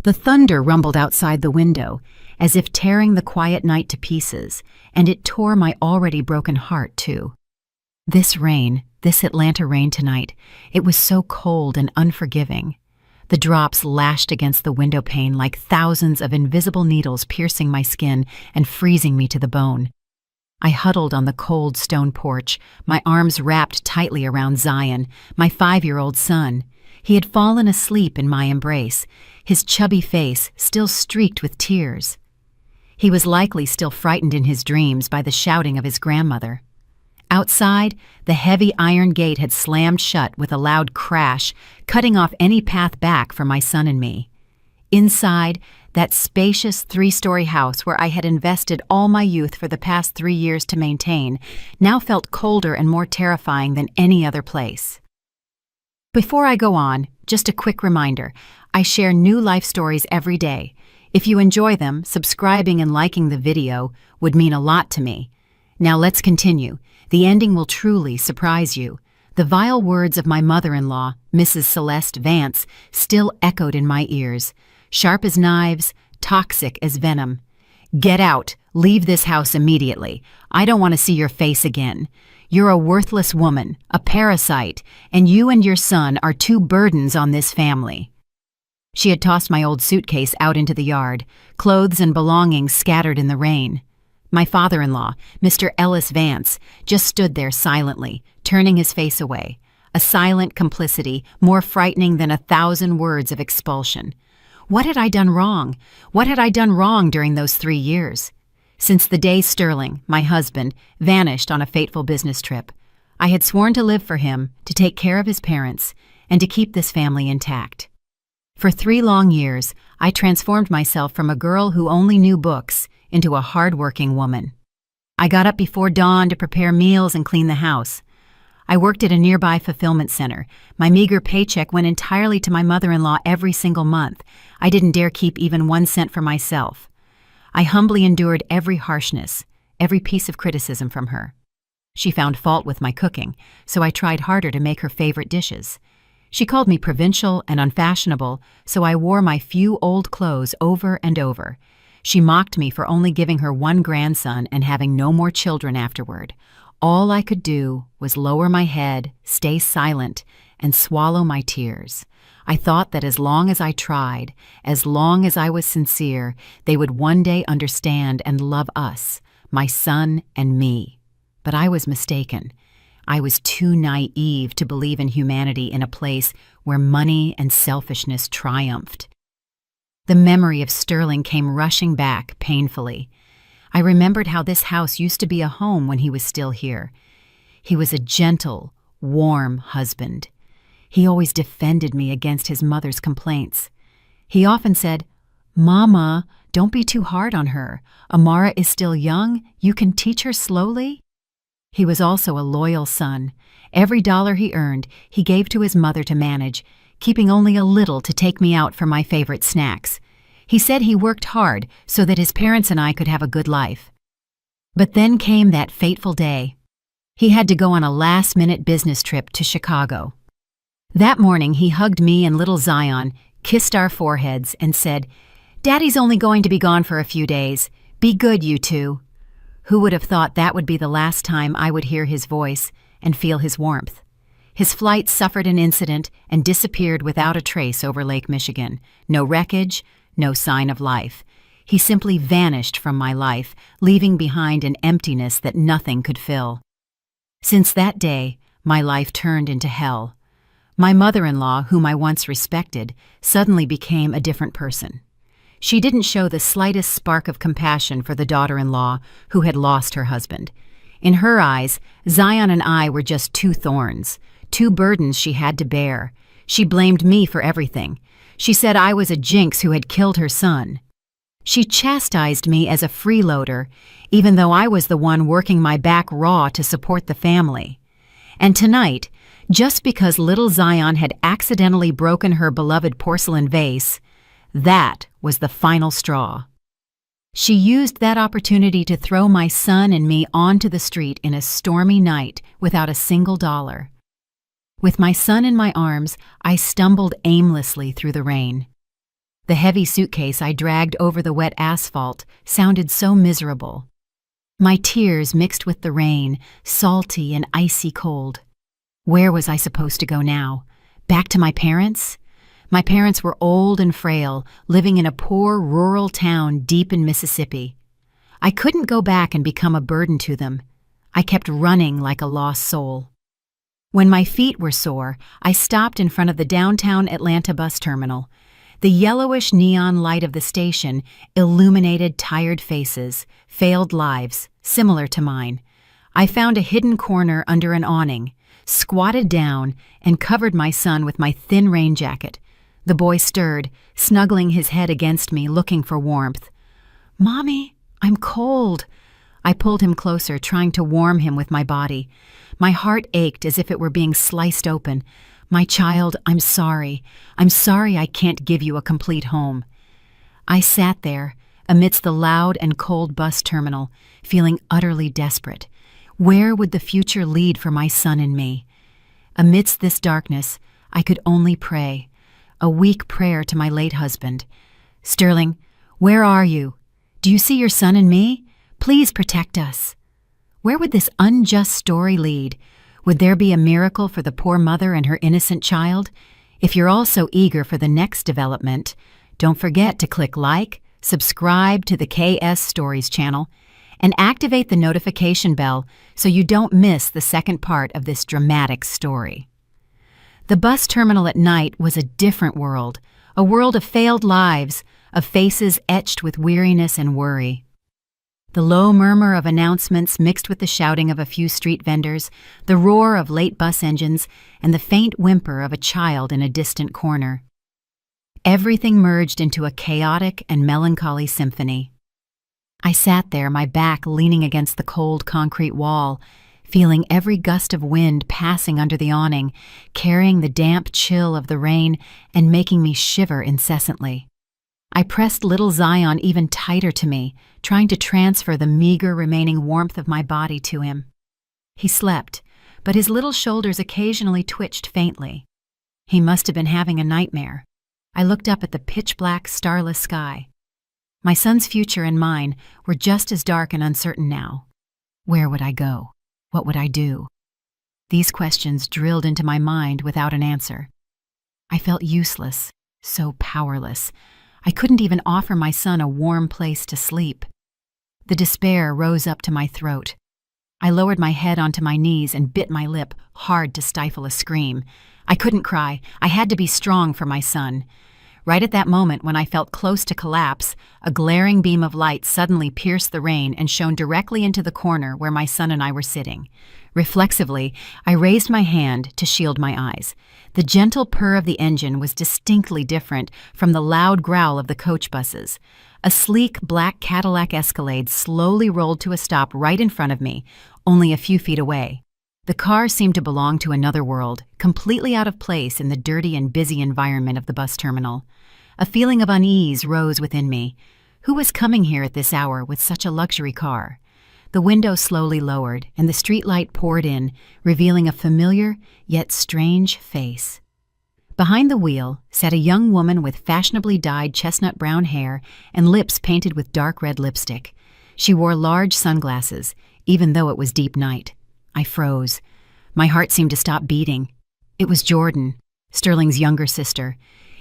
The thunder rumbled outside the window, as if tearing the quiet night to pieces, and it tore my already broken heart, too. This rain, this Atlanta rain tonight, it was so cold and unforgiving. The drops lashed against the window pane like thousands of invisible needles piercing my skin and freezing me to the bone. I huddled on the cold stone porch, my arms wrapped tightly around Zion, my 5-year-old son. He had fallen asleep in my embrace, his chubby face still streaked with tears. He was likely still frightened in his dreams by the shouting of his grandmother. Outside, the heavy iron gate had slammed shut with a loud crash, cutting off any path back for my son and me. Inside, that spacious 3-story house where I had invested all my youth for the past 3 years to maintain, now felt colder and more terrifying than any other place. Before I go on, just a quick reminder, I share new life stories every day. If you enjoy them, subscribing and liking the video would mean a lot to me. Now let's continue. The ending will truly surprise you. The vile words of my mother-in-law, Mrs. Celeste Vance, still echoed in my ears, sharp as knives, toxic as venom. "Get out! Leave this house immediately. I don't want to see your face again. You're a worthless woman, a parasite, and you and your son are 2 burdens on this family." She had tossed my old suitcase out into the yard, clothes and belongings scattered in the rain. My father-in-law, Mr. Ellis Vance, just stood there silently, turning his face away, a silent complicity more frightening than 1,000 words of expulsion. What had I done wrong? What had I done wrong during those 3 years? Since the day Sterling, my husband, vanished on a fateful business trip, I had sworn to live for him, to take care of his parents, and to keep this family intact. For 3 long years, I transformed myself from a girl who only knew books into a hard-working woman. I got up before dawn to prepare meals and clean the house. I worked at a nearby fulfillment center. My meager paycheck went entirely to my mother-in-law every single month. I didn't dare keep even 1 cent for myself. I humbly endured every harshness, every piece of criticism from her. She found fault with my cooking, so I tried harder to make her favorite dishes. She called me provincial and unfashionable, so I wore my few old clothes over and over. She mocked me for only giving her 1 grandson and having no more children afterward. All I could do was lower my head, stay silent, and swallow my tears. I thought that as long as I tried, as long as I was sincere, they would one day understand and love us, my son and me. But I was mistaken. I was too naive to believe in humanity in a place where money and selfishness triumphed. The memory of Sterling came rushing back painfully. I remembered how this house used to be a home when he was still here. He was a gentle, warm husband. He always defended me against his mother's complaints. He often said, "Mama, don't be too hard on her. Amara is still young. You can teach her slowly." He was also a loyal son. Every dollar he earned, he gave to his mother to manage, keeping only a little to take me out for my favorite snacks. He said he worked hard so that his parents and I could have a good life. But then came that fateful day. He had to go on a last-minute business trip to Chicago. That morning, he hugged me and little Zion, kissed our foreheads, and said, "Daddy's only going to be gone for a few days. Be good, you 2. Who would have thought that would be the last time I would hear his voice and feel his warmth? His flight suffered an incident and disappeared without a trace over Lake Michigan. No wreckage, no sign of life. He simply vanished from my life, leaving behind an emptiness that nothing could fill. Since that day, my life turned into hell. My mother-in-law, whom I once respected, suddenly became a different person. She didn't show the slightest spark of compassion for the daughter-in-law who had lost her husband. In her eyes, Zion and I were just 2 thorns, 2 burdens she had to bear. She blamed me for everything. She said I was a jinx who had killed her son. She chastised me as a freeloader, even though I was the one working my back raw to support the family. And tonight, just because little Zion had accidentally broken her beloved porcelain vase, that was the final straw. She used that opportunity to throw my son and me onto the street in a stormy night without a single dollar. With my son in my arms, I stumbled aimlessly through the rain. The heavy suitcase I dragged over the wet asphalt sounded so miserable. My tears mixed with the rain, salty and icy cold. Where was I supposed to go now? Back to my parents? My parents were old and frail, living in a poor rural town deep in Mississippi. I couldn't go back and become a burden to them. I kept running like a lost soul. When my feet were sore, I stopped in front of the downtown Atlanta bus terminal. The yellowish neon light of the station illuminated tired faces, failed lives, similar to mine. I found a hidden corner under an awning, squatted down, and covered my son with my thin rain jacket. The boy stirred, snuggling his head against me, looking for warmth. "Mommy, I'm cold." I pulled him closer, trying to warm him with my body. My heart ached as if it were being sliced open. "My child, I'm sorry. I'm sorry I can't give you a complete home." I sat there, amidst the loud and cold bus terminal, feeling utterly desperate. Where would the future lead for my son and me? Amidst this darkness, I could only pray, a weak prayer to my late husband. "Sterling, where are you? Do you see your son and me? Please protect us." Where would this unjust story lead? Would there be a miracle for the poor mother and her innocent child? If you're also eager for the next development, don't forget to click like, subscribe to the KS Stories channel, and activate the notification bell so you don't miss the second part of this dramatic story. The bus terminal at night was a different world, a world of failed lives, of faces etched with weariness and worry. The low murmur of announcements mixed with the shouting of a few street vendors, the roar of late bus engines, and the faint whimper of a child in a distant corner. Everything merged into a chaotic and melancholy symphony. I sat there, my back leaning against the cold concrete wall, feeling every gust of wind passing under the awning, carrying the damp chill of the rain and making me shiver incessantly. I pressed little Zion even tighter to me, trying to transfer the meager remaining warmth of my body to him. He slept, but his little shoulders occasionally twitched faintly. He must have been having a nightmare. I looked up at the pitch-black, starless sky. My son's future and mine were just as dark and uncertain now. Where would I go? What would I do? These questions drilled into my mind without an answer. I felt useless, so powerless. I couldn't even offer my son a warm place to sleep. The despair rose up to my throat. I lowered my head onto my knees and bit my lip, hard to stifle a scream. I couldn't cry. I had to be strong for my son. Right at that moment, when I felt close to collapse, a glaring beam of light suddenly pierced the rain and shone directly into the corner where my son and I were sitting. Reflexively, I raised my hand to shield my eyes. The gentle purr of the engine was distinctly different from the loud growl of the coach buses. A sleek black Cadillac Escalade slowly rolled to a stop right in front of me, only a few feet away. The car seemed to belong to another world, completely out of place in the dirty and busy environment of the bus terminal. A feeling of unease rose within me. Who was coming here at this hour with such a luxury car? The window slowly lowered, and the streetlight poured in, revealing a familiar yet strange face. Behind the wheel sat a young woman with fashionably dyed chestnut brown hair and lips painted with dark red lipstick. She wore large sunglasses, even though it was deep night. I froze. My heart seemed to stop beating. It was Jordan, Sterling's younger sister.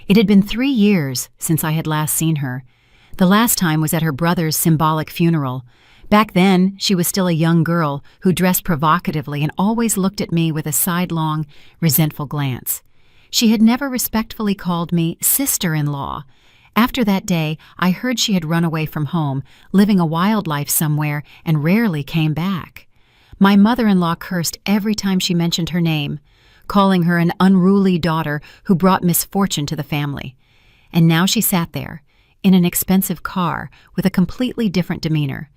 It had been 3 years since I had last seen her. The last time was at her brother's symbolic funeral. Back then, she was still a young girl who dressed provocatively and always looked at me with a sidelong, resentful glance. She had never respectfully called me sister-in-law. After that day, I heard she had run away from home, living a wild life somewhere, and rarely came back. My mother-in-law cursed every time she mentioned her name, calling her an unruly daughter who brought misfortune to the family. And now she sat there, in an expensive car, with a completely different demeanor.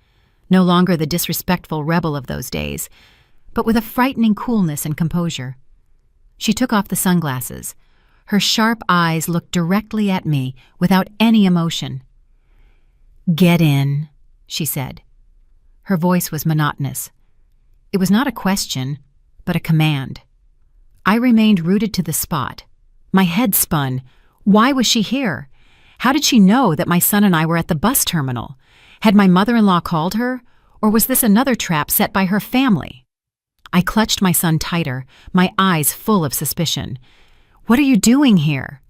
No longer the disrespectful rebel of those days, but with a frightening coolness and composure. She took off the sunglasses. Her sharp eyes looked directly at me without any emotion. "Get in," she said. Her voice was monotonous. It was not a question, but a command. I remained rooted to the spot. My head spun. Why was she here? How did she know that my son and I were at the bus terminal? Had my mother-in-law called her? Or was this another trap set by her family? I clutched my son tighter, my eyes full of suspicion. "What are you doing here?"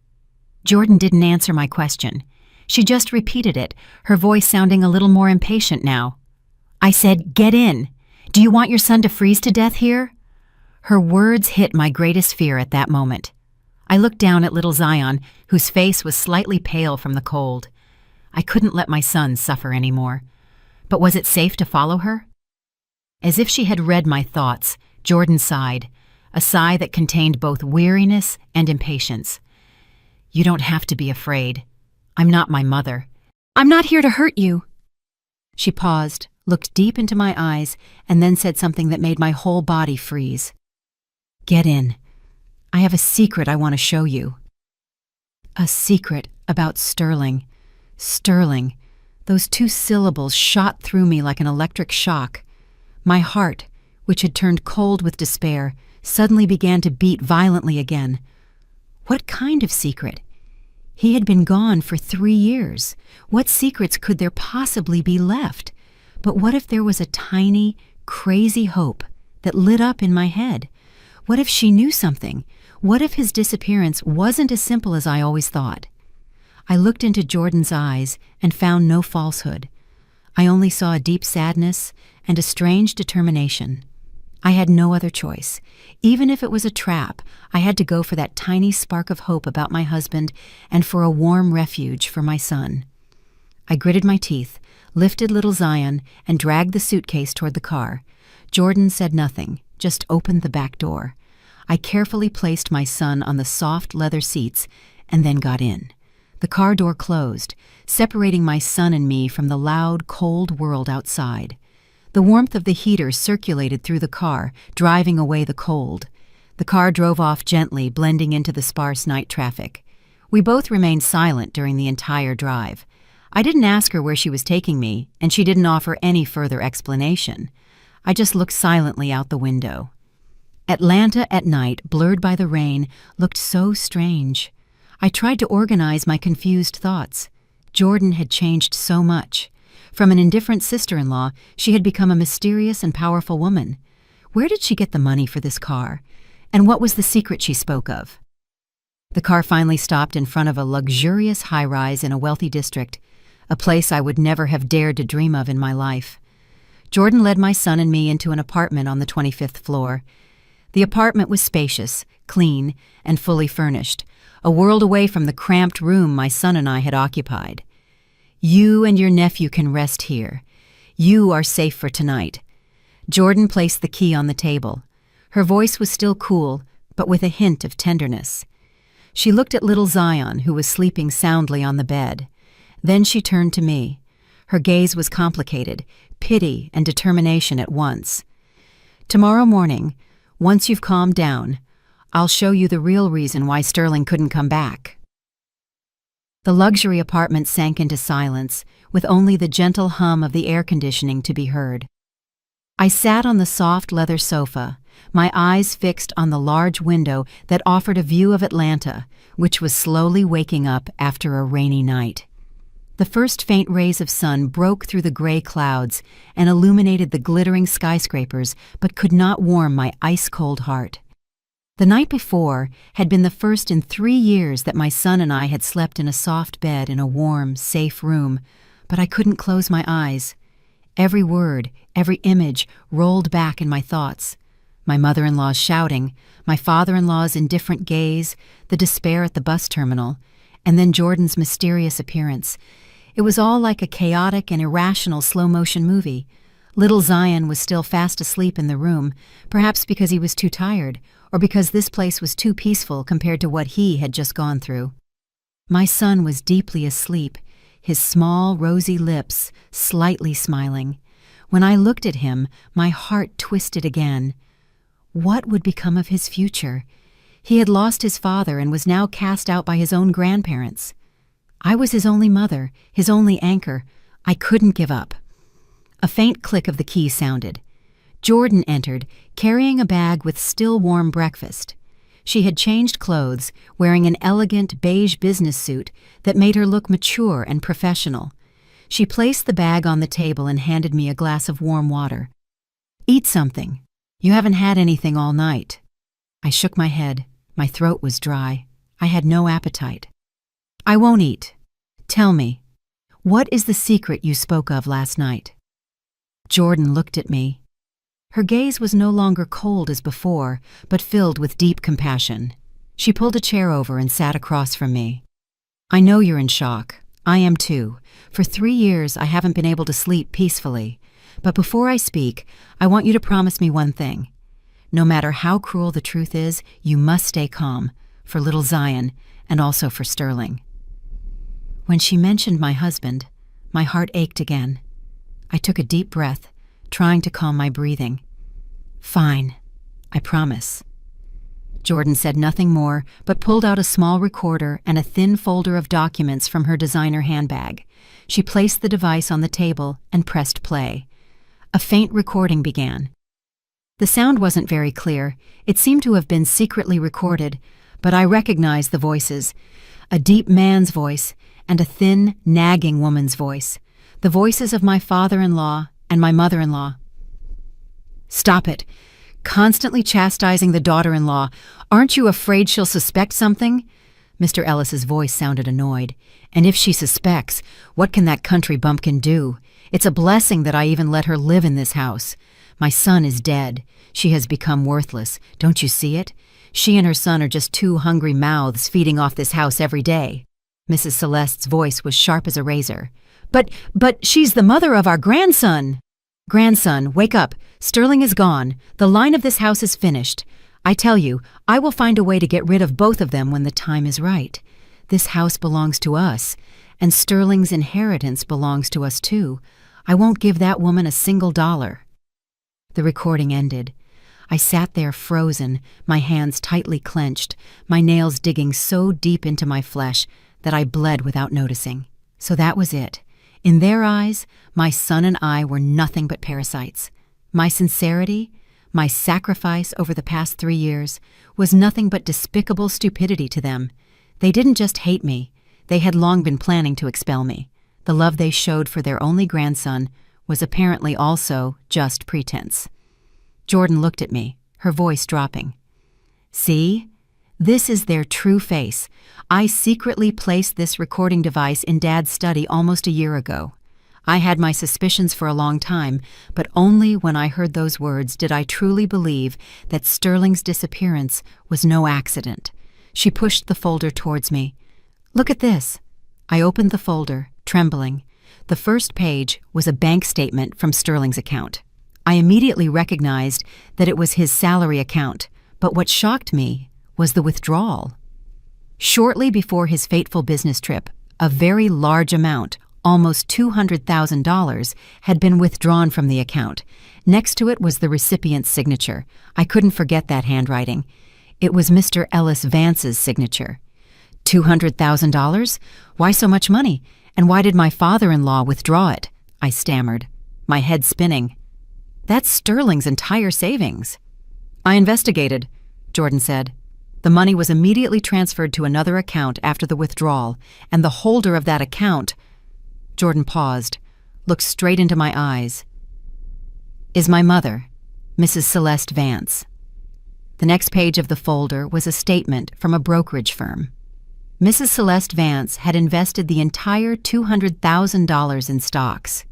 Jordan didn't answer my question. She just repeated it, her voice sounding a little more impatient now. I said, "Get in. Do you want your son to freeze to death here?" Her words hit my greatest fear at that moment. I looked down at little Zion, whose face was slightly pale from the cold. I couldn't let my son suffer anymore. But was it safe to follow her? As if she had read my thoughts, Jordan sighed, a sigh that contained both weariness and impatience. "You don't have to be afraid. I'm not my mother. I'm not here to hurt you." She paused, looked deep into my eyes, and then said something that made my whole body freeze. "Get in. I have a secret I want to show you." A secret about Sterling. Sterling. Those two syllables shot through me like an electric shock. My heart, which had turned cold with despair, suddenly began to beat violently again. What kind of secret? He had been gone for 3 years. What secrets could there possibly be left? But what if there was a tiny, crazy hope that lit up in my head? What if she knew something? What if his disappearance wasn't as simple as I always thought? I looked into Jordan's eyes and found no falsehood. I only saw a deep sadness and a strange determination. I had no other choice. Even if it was a trap, I had to go for that tiny spark of hope about my husband and for a warm refuge for my son. I gritted my teeth, lifted little Zion, and dragged the suitcase toward the car. Jordan said nothing, just opened the back door. I carefully placed my son on the soft leather seats and then got in. The car door closed, separating my son and me from the loud, cold world outside. The warmth of the heater circulated through the car, driving away the cold. The car drove off gently, blending into the sparse night traffic. We both remained silent during the entire drive. I didn't ask her where she was taking me, and she didn't offer any further explanation. I just looked silently out the window. Atlanta at night, blurred by the rain, looked so strange. I tried to organize my confused thoughts. Jordan had changed so much. From an indifferent sister-in-law, she had become a mysterious and powerful woman. Where did she get the money for this car? And what was the secret she spoke of? The car finally stopped in front of a luxurious high-rise in a wealthy district, a place I would never have dared to dream of in my life. Jordan led my son and me into an apartment on the 25th floor. The apartment was spacious, clean, and fully furnished, a world away from the cramped room my son and I had occupied. "You and your nephew can rest here. You are safe for tonight." Jordan placed the key on the table. Her voice was still cool, but with a hint of tenderness. She looked at little Zion, who was sleeping soundly on the bed. Then she turned to me. Her gaze was complicated, pity and determination at once. "Tomorrow morning, once you've calmed down, I'll show you the real reason why Sterling couldn't come back." The luxury apartment sank into silence, with only the gentle hum of the air conditioning to be heard. I sat on the soft leather sofa, my eyes fixed on the large window that offered a view of Atlanta, which was slowly waking up after a rainy night. The first faint rays of sun broke through the gray clouds and illuminated the glittering skyscrapers, but could not warm my ice-cold heart. The night before had been the first in 3 years that my son and I had slept in a soft bed in a warm, safe room, but I couldn't close my eyes. Every word, every image rolled back in my thoughts. My mother-in-law's shouting, my father-in-law's indifferent gaze, the despair at the bus terminal, and then Jordan's mysterious appearance. It was all like a chaotic and irrational slow-motion movie. Little Zion was still fast asleep in the room, perhaps because he was too tired, or because this place was too peaceful compared to what he had just gone through. My son was deeply asleep, his small, rosy lips slightly smiling. When I looked at him, my heart twisted again. What would become of his future? He had lost his father and was now cast out by his own grandparents. I was his only mother, his only anchor. I couldn't give up. A faint click of the key sounded. Jordan entered, carrying a bag with still warm breakfast. She had changed clothes, wearing an elegant beige business suit that made her look mature and professional. She placed the bag on the table and handed me a glass of warm water. "Eat something. You haven't had anything all night." I shook my head. My throat was dry. I had no appetite. "I won't eat. Tell me, what is the secret you spoke of last night?" Jordan looked at me. Her gaze was no longer cold as before, but filled with deep compassion. She pulled a chair over and sat across from me. "I know you're in shock. I am too. For 3 years, I haven't been able to sleep peacefully. But before I speak, I want you to promise me one thing. No matter how cruel the truth is, you must stay calm, for little Zion, and also for Sterling." When she mentioned my husband, my heart ached again. I took a deep breath, trying to calm my breathing. "Fine, I promise." Jordan said nothing more, but pulled out a small recorder and a thin folder of documents from her designer handbag. She placed the device on the table and pressed play. A faint recording began. The sound wasn't very clear. It seemed to have been secretly recorded, but I recognized the voices. A deep man's voice and a thin, nagging woman's voice. The voices of my father-in-law and my mother-in-law. "Stop it. Constantly chastising the daughter-in-law. Aren't you afraid she'll suspect something?" Mr. Ellis's voice sounded annoyed. "And if she suspects, what can that country bumpkin do? It's a blessing that I even let her live in this house. My son is dead. She has become worthless. Don't you see it? She and her son are just 2 hungry mouths feeding off this house every day." Mrs. Celeste's voice was sharp as a razor. But she's the mother of our grandson." "Grandson, wake up. Sterling is gone. The line of this house is finished. I tell you, I will find a way to get rid of both of them when the time is right. This house belongs to us, and Sterling's inheritance belongs to us too. I won't give that woman a single dollar." The recording ended. I sat there frozen, my hands tightly clenched, my nails digging so deep into my flesh that I bled without noticing. So that was it. In their eyes, my son and I were nothing but parasites. My sincerity, my sacrifice over the past 3 years, was nothing but despicable stupidity to them. They didn't just hate me. They had long been planning to expel me. The love they showed for their only grandson was apparently also just pretense. Jordan looked at me, her voice dropping. "See? This is their true face. I secretly placed this recording device in Dad's study almost a year ago. I had my suspicions for a long time, but only when I heard those words did I truly believe that Sterling's disappearance was no accident." She pushed the folder towards me. "Look at this." I opened the folder, trembling. The first page was a bank statement from Sterling's account. I immediately recognized that it was his salary account, but what shocked me was the withdrawal. Shortly before his fateful business trip, a very large amount, almost $200,000, had been withdrawn from the account. Next to it was the recipient's signature. I couldn't forget that handwriting. It was Mr. Ellis Vance's signature. $200,000? Why so much money? And why did my father-in-law withdraw it? I stammered, my head spinning. "That's Sterling's entire savings." "I investigated," Jordan said. "The money was immediately transferred to another account after the withdrawal, and the holder of that account—" Jordan paused, looked straight into my eyes. "Is my mother, Mrs. Celeste Vance." The next page of the folder was a statement from a brokerage firm. Mrs. Celeste Vance had invested the entire $200,000 in stocks,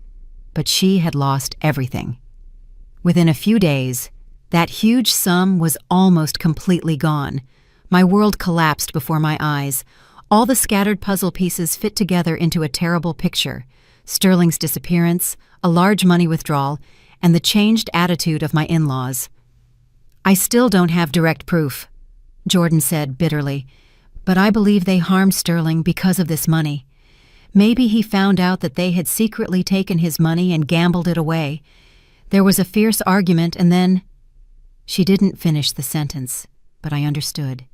but she had lost everything. Within a few days, that huge sum was almost completely gone. My world collapsed before my eyes. All the scattered puzzle pieces fit together into a terrible picture: Sterling's disappearance, a large money withdrawal, and the changed attitude of my in-laws. "I still don't have direct proof," Jordan said bitterly, "but I believe they harmed Sterling because of this money. Maybe he found out that they had secretly taken his money and gambled it away. There was a fierce argument, and then—" She didn't finish the sentence, but I understood.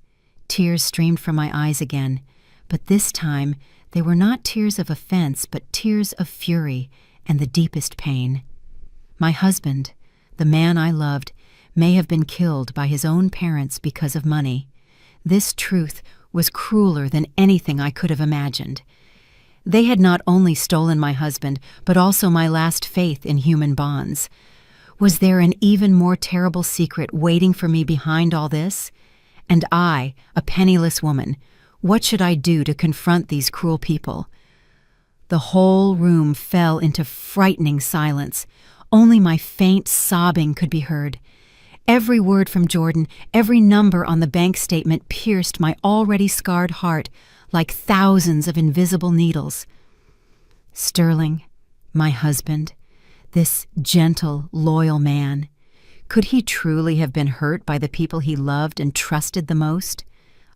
Tears streamed from my eyes again, but this time they were not tears of offense, but tears of fury and the deepest pain. My husband, the man I loved, may have been killed by his own parents because of money. This truth was crueler than anything I could have imagined. They had not only stolen my husband, but also my last faith in human bonds. Was there an even more terrible secret waiting for me behind all this? And I, a penniless woman, what should I do to confront these cruel people? The whole room fell into frightening silence. Only my faint sobbing could be heard. Every word from Jordan, every number on the bank statement pierced my already scarred heart like thousands of invisible needles. Sterling, my husband, this gentle, loyal man, could he truly have been hurt by the people he loved and trusted the most?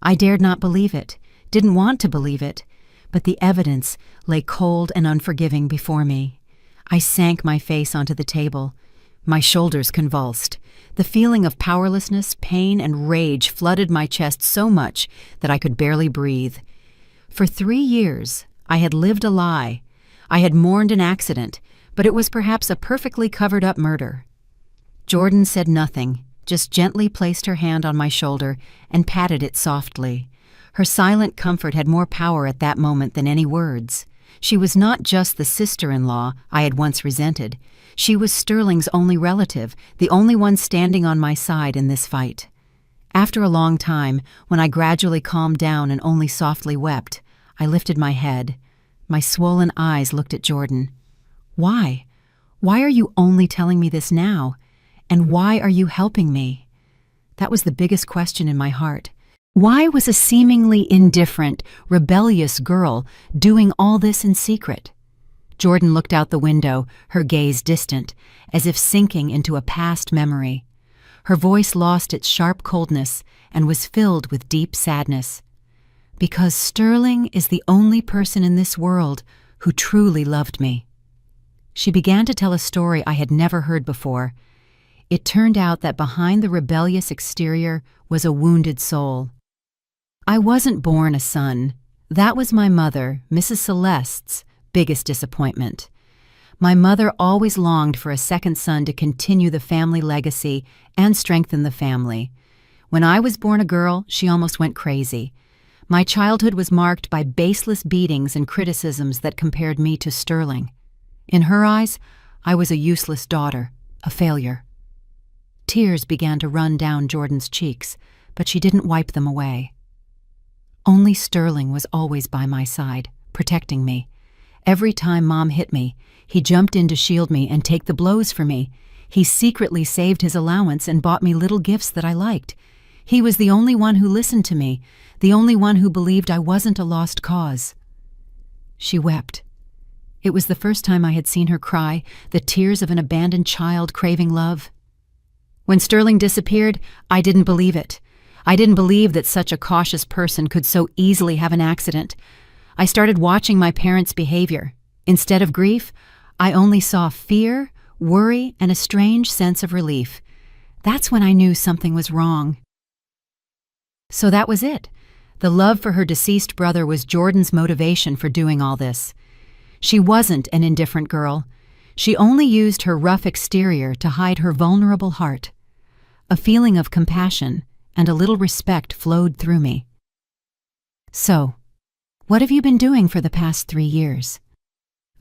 I dared not believe it, didn't want to believe it, but the evidence lay cold and unforgiving before me. I sank my face onto the table. My shoulders convulsed. The feeling of powerlessness, pain, and rage flooded my chest so much that I could barely breathe. For 3 years, I had lived a lie. I had mourned an accident, but it was perhaps a perfectly covered-up murder. Jordan said nothing, just gently placed her hand on my shoulder and patted it softly. Her silent comfort had more power at that moment than any words. She was not just the sister-in-law I had once resented. She was Sterling's only relative, the only one standing on my side in this fight. After a long time, when I gradually calmed down and only softly wept, I lifted my head. My swollen eyes looked at Jordan. Why? Why are you only telling me this now? And why are you helping me? That was the biggest question in my heart. Why was a seemingly indifferent, rebellious girl doing all this in secret? Jordan looked out the window, her gaze distant, as if sinking into a past memory. Her voice lost its sharp coldness and was filled with deep sadness. Because Sterling is the only person in this world who truly loved me. She began to tell a story I had never heard before. It turned out that behind the rebellious exterior was a wounded soul. I wasn't born a son. That was my mother, Mrs. Celeste's, biggest disappointment. My mother always longed for a second son to continue the family legacy and strengthen the family. When I was born a girl, she almost went crazy. My childhood was marked by baseless beatings and criticisms that compared me to Sterling. In her eyes, I was a useless daughter, a failure. Tears began to run down Jordan's cheeks, but she didn't wipe them away. Only Sterling was always by my side, protecting me. Every time Mom hit me, he jumped in to shield me and take the blows for me. He secretly saved his allowance and bought me little gifts that I liked. He was the only one who listened to me, the only one who believed I wasn't a lost cause. She wept. It was the first time I had seen her cry, the tears of an abandoned child craving love. When Sterling disappeared, I didn't believe it. I didn't believe that such a cautious person could so easily have an accident. I started watching my parents' behavior. Instead of grief, I only saw fear, worry, and a strange sense of relief. That's when I knew something was wrong. So that was it. The love for her deceased brother was Jordan's motivation for doing all this. She wasn't an indifferent girl. She only used her rough exterior to hide her vulnerable heart. A feeling of compassion and a little respect flowed through me. So, what have you been doing for the past 3 years?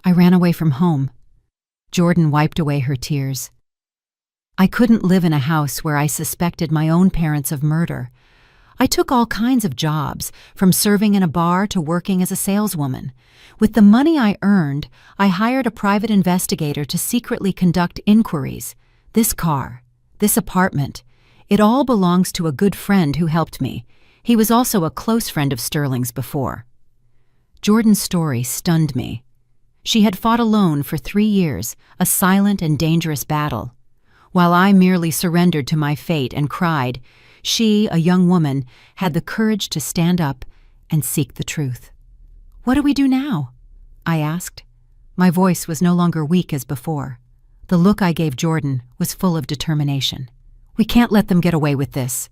I ran away from home. Jordan wiped away her tears. I couldn't live in a house where I suspected my own parents of murder. I took all kinds of jobs, from serving in a bar to working as a saleswoman. With the money I earned, I hired a private investigator to secretly conduct inquiries. This car, this apartment, it all belongs to a good friend who helped me. He was also a close friend of Sterling's before. Jordan's story stunned me. She had fought alone for 3 years, a silent and dangerous battle. While I merely surrendered to my fate and cried, she, a young woman, had the courage to stand up and seek the truth. "What do we do now?" I asked. My voice was no longer weak as before. The look I gave Jordan was full of determination. "We can't let them get away with this."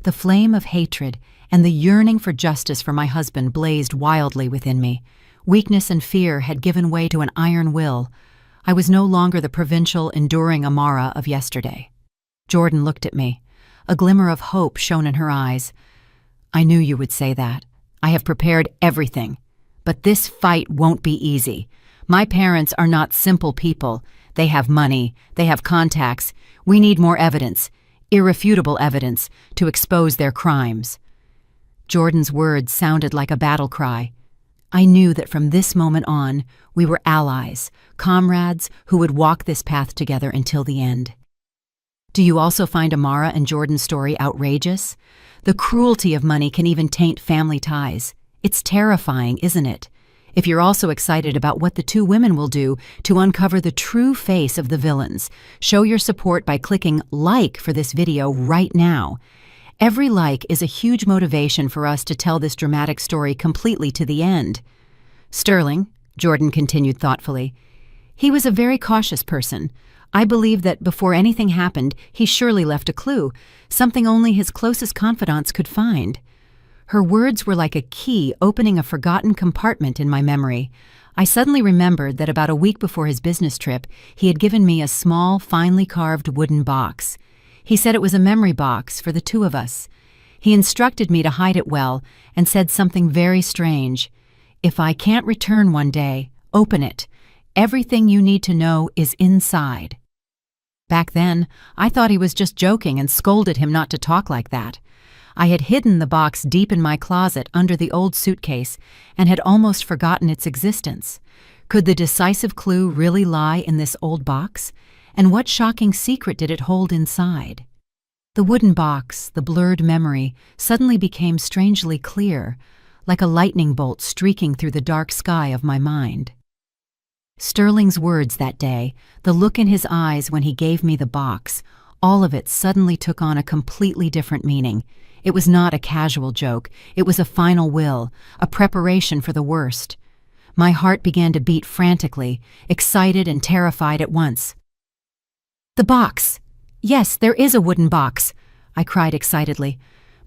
The flame of hatred and the yearning for justice for my husband blazed wildly within me. Weakness and fear had given way to an iron will. I was no longer the provincial, enduring Amara of yesterday. Jordan looked at me. A glimmer of hope shone in her eyes. I knew you would say that. I have prepared everything. But this fight won't be easy. My parents are not simple people. They have money, they have contacts. We need more evidence, irrefutable evidence, to expose their crimes. Jordan's words sounded like a battle cry. I knew that from this moment on, we were allies, comrades who would walk this path together until the end. Do you also find Amara and Jordan's story outrageous? The cruelty of money can even taint family ties. It's terrifying, isn't it? If you're also excited about what the two women will do to uncover the true face of the villains, show your support by clicking like for this video right now. Every like is a huge motivation for us to tell this dramatic story completely to the end. Sterling, Jordan continued thoughtfully, he was a very cautious person. I believe that before anything happened, he surely left a clue, something only his closest confidants could find. Her words were like a key opening a forgotten compartment in my memory. I suddenly remembered that about a week before his business trip, he had given me a small, finely carved wooden box. He said it was a memory box for the two of us. He instructed me to hide it well and said something very strange. If I can't return one day, open it. Everything you need to know is inside. Back then, I thought he was just joking and scolded him not to talk like that. I had hidden the box deep in my closet under the old suitcase and had almost forgotten its existence. Could the decisive clue really lie in this old box? And what shocking secret did it hold inside? The wooden box, the blurred memory, suddenly became strangely clear, like a lightning bolt streaking through the dark sky of my mind. Sterling's words that day, the look in his eyes when he gave me the box, all of it suddenly took on a completely different meaning. It was not a casual joke. It was a final will, a preparation for the worst. My heart began to beat frantically, excited and terrified at once. The box! Yes, there is a wooden box, I cried excitedly.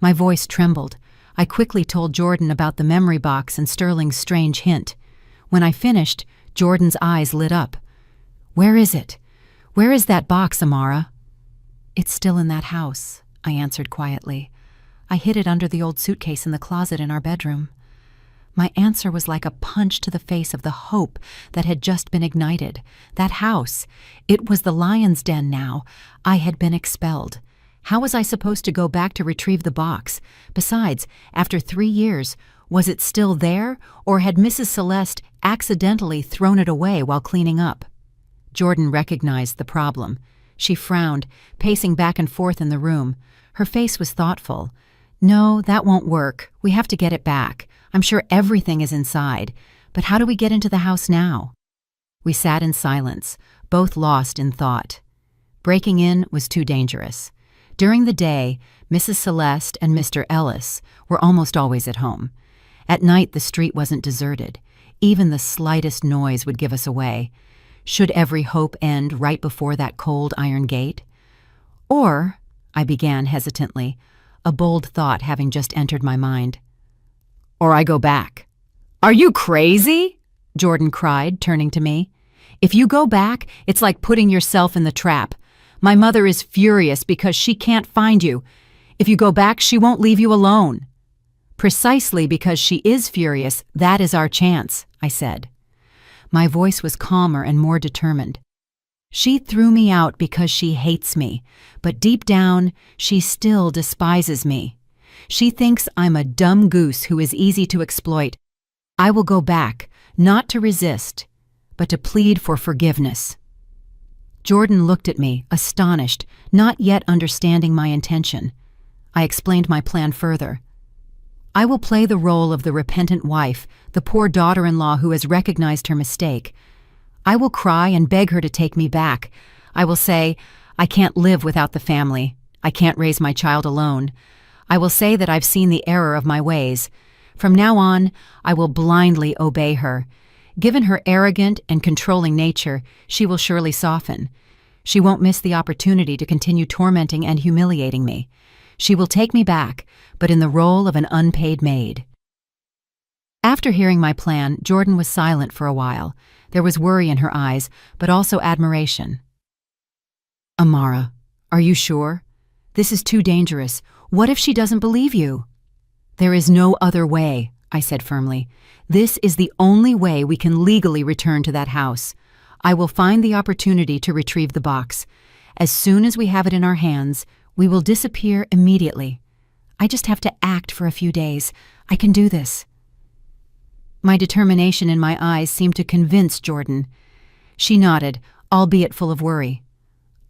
My voice trembled. I quickly told Jordan about the memory box and Sterling's strange hint. When I finished, Jordan's eyes lit up. Where is it? Where is that box, Amara? It's still in that house, I answered quietly. I hid it under the old suitcase in the closet in our bedroom. My answer was like a punch to the face of the hope that had just been ignited. That house, it was the lion's den now. I had been expelled. How was I supposed to go back to retrieve the box? Besides, after 3 years, was it still there, or had Mrs. Celeste accidentally thrown it away while cleaning up? Jordan recognized the problem. She frowned, pacing back and forth in the room. Her face was thoughtful. No, that won't work. We have to get it back. I'm sure everything is inside. But how do we get into the house now? We sat in silence, both lost in thought. Breaking in was too dangerous. During the day, Mrs. Celeste and Mr. Ellis were almost always at home. At night, the street wasn't deserted. Even the slightest noise would give us away. Should every hope end right before that cold iron gate? Or, I began hesitantly, a bold thought having just entered my mind. Or I go back. Are you crazy? Jordan cried, turning to me. If you go back, it's like putting yourself in the trap. My mother is furious because she can't find you. If you go back, she won't leave you alone. Precisely because she is furious, that is our chance, I said. My voice was calmer and more determined. She threw me out because she hates me, but deep down, she still despises me. She thinks I'm a dumb goose who is easy to exploit. I will go back, not to resist, but to plead for forgiveness. Jordan looked at me, astonished, not yet understanding my intention. I explained my plan further. I will play the role of the repentant wife, the poor daughter-in-law who has recognized her mistake. I will cry and beg her to take me back. I will say, I can't live without the family. I can't raise my child alone. I will say that I've seen the error of my ways. From now on, I will blindly obey her. Given her arrogant and controlling nature, she will surely soften. She won't miss the opportunity to continue tormenting and humiliating me. She will take me back, but in the role of an unpaid maid. After hearing my plan, Jordan was silent for a while. There was worry in her eyes, but also admiration. Amara, are you sure? This is too dangerous. What if she doesn't believe you? "There is no other way," I said firmly. "This is the only way we can legally return to that house. I will find the opportunity to retrieve the box. As soon as we have it in our hands, we will disappear immediately. I just have to act for a few days. I can do this." My determination in my eyes seemed to convince Jordan. She nodded, albeit full of worry.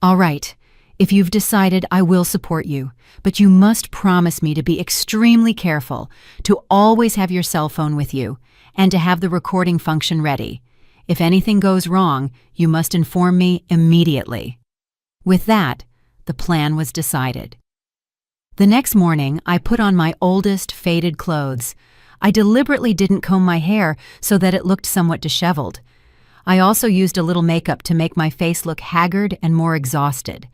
"All right. If you've decided, I will support you, but you must promise me to be extremely careful, to always have your cell phone with you, and to have the recording function ready. If anything goes wrong, you must inform me immediately." With that, the plan was decided. The next morning, I put on my oldest, faded clothes. I deliberately didn't comb my hair so that it looked somewhat disheveled. I also used a little makeup to make my face look haggard and more exhausted.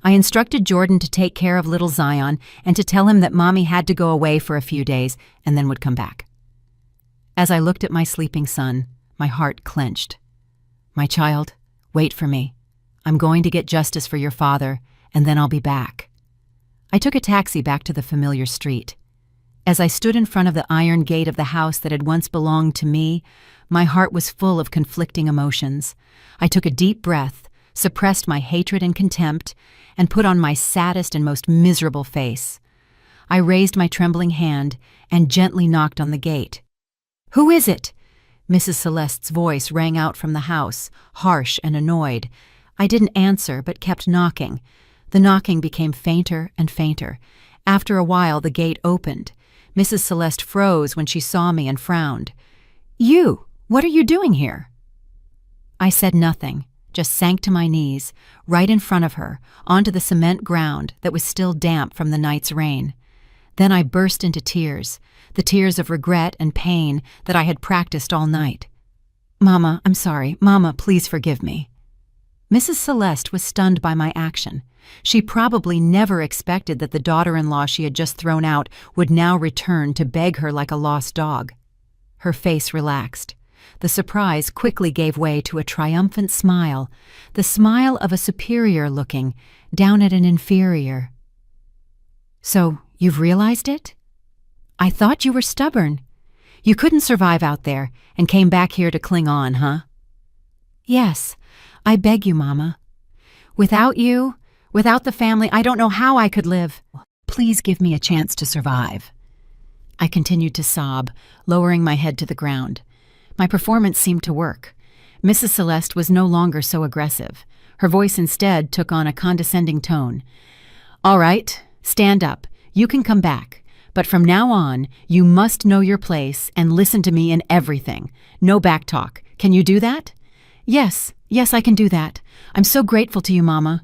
I instructed Jordan to take care of little Zion and to tell him that Mommy had to go away for a few days and then would come back. As I looked at my sleeping son, my heart clenched. "My child, wait for me. I'm going to get justice for your father, and then I'll be back." I took a taxi back to the familiar street. As I stood in front of the iron gate of the house that had once belonged to me, my heart was full of conflicting emotions. I took a deep breath, suppressed my hatred and contempt, and put on my saddest and most miserable face. I raised my trembling hand and gently knocked on the gate. "Who is it?" Mrs. Celeste's voice rang out from the house, harsh and annoyed. I didn't answer, but kept knocking. The knocking became fainter and fainter. After a while, the gate opened. Mrs. Celeste froze when she saw me and frowned. "You! What are you doing here?" I said nothing, just sank to my knees, right in front of her, onto the cement ground that was still damp from the night's rain. Then I burst into tears, the tears of regret and pain that I had practiced all night. "Mama, I'm sorry. Mama, please forgive me." Mrs. Celeste was stunned by my action. She probably never expected that the daughter-in-law she had just thrown out would now return to beg her like a lost dog. Her face relaxed. The surprise quickly gave way to a triumphant smile, the smile of a superior looking down at an inferior. "So, you've realized it? I thought you were stubborn. You couldn't survive out there and came back here to cling on, huh?" "Yes, I beg you, Mama. Without you, without the family, I don't know how I could live. Please give me a chance to survive." I continued to sob, lowering my head to the ground. My performance seemed to work. Mrs. Celeste was no longer so aggressive. Her voice instead took on a condescending tone. "All right, stand up. You can come back. But from now on, you must know your place and listen to me in everything. No back talk. Can you do that?" Yes, I can do that. I'm so grateful to you, Mama."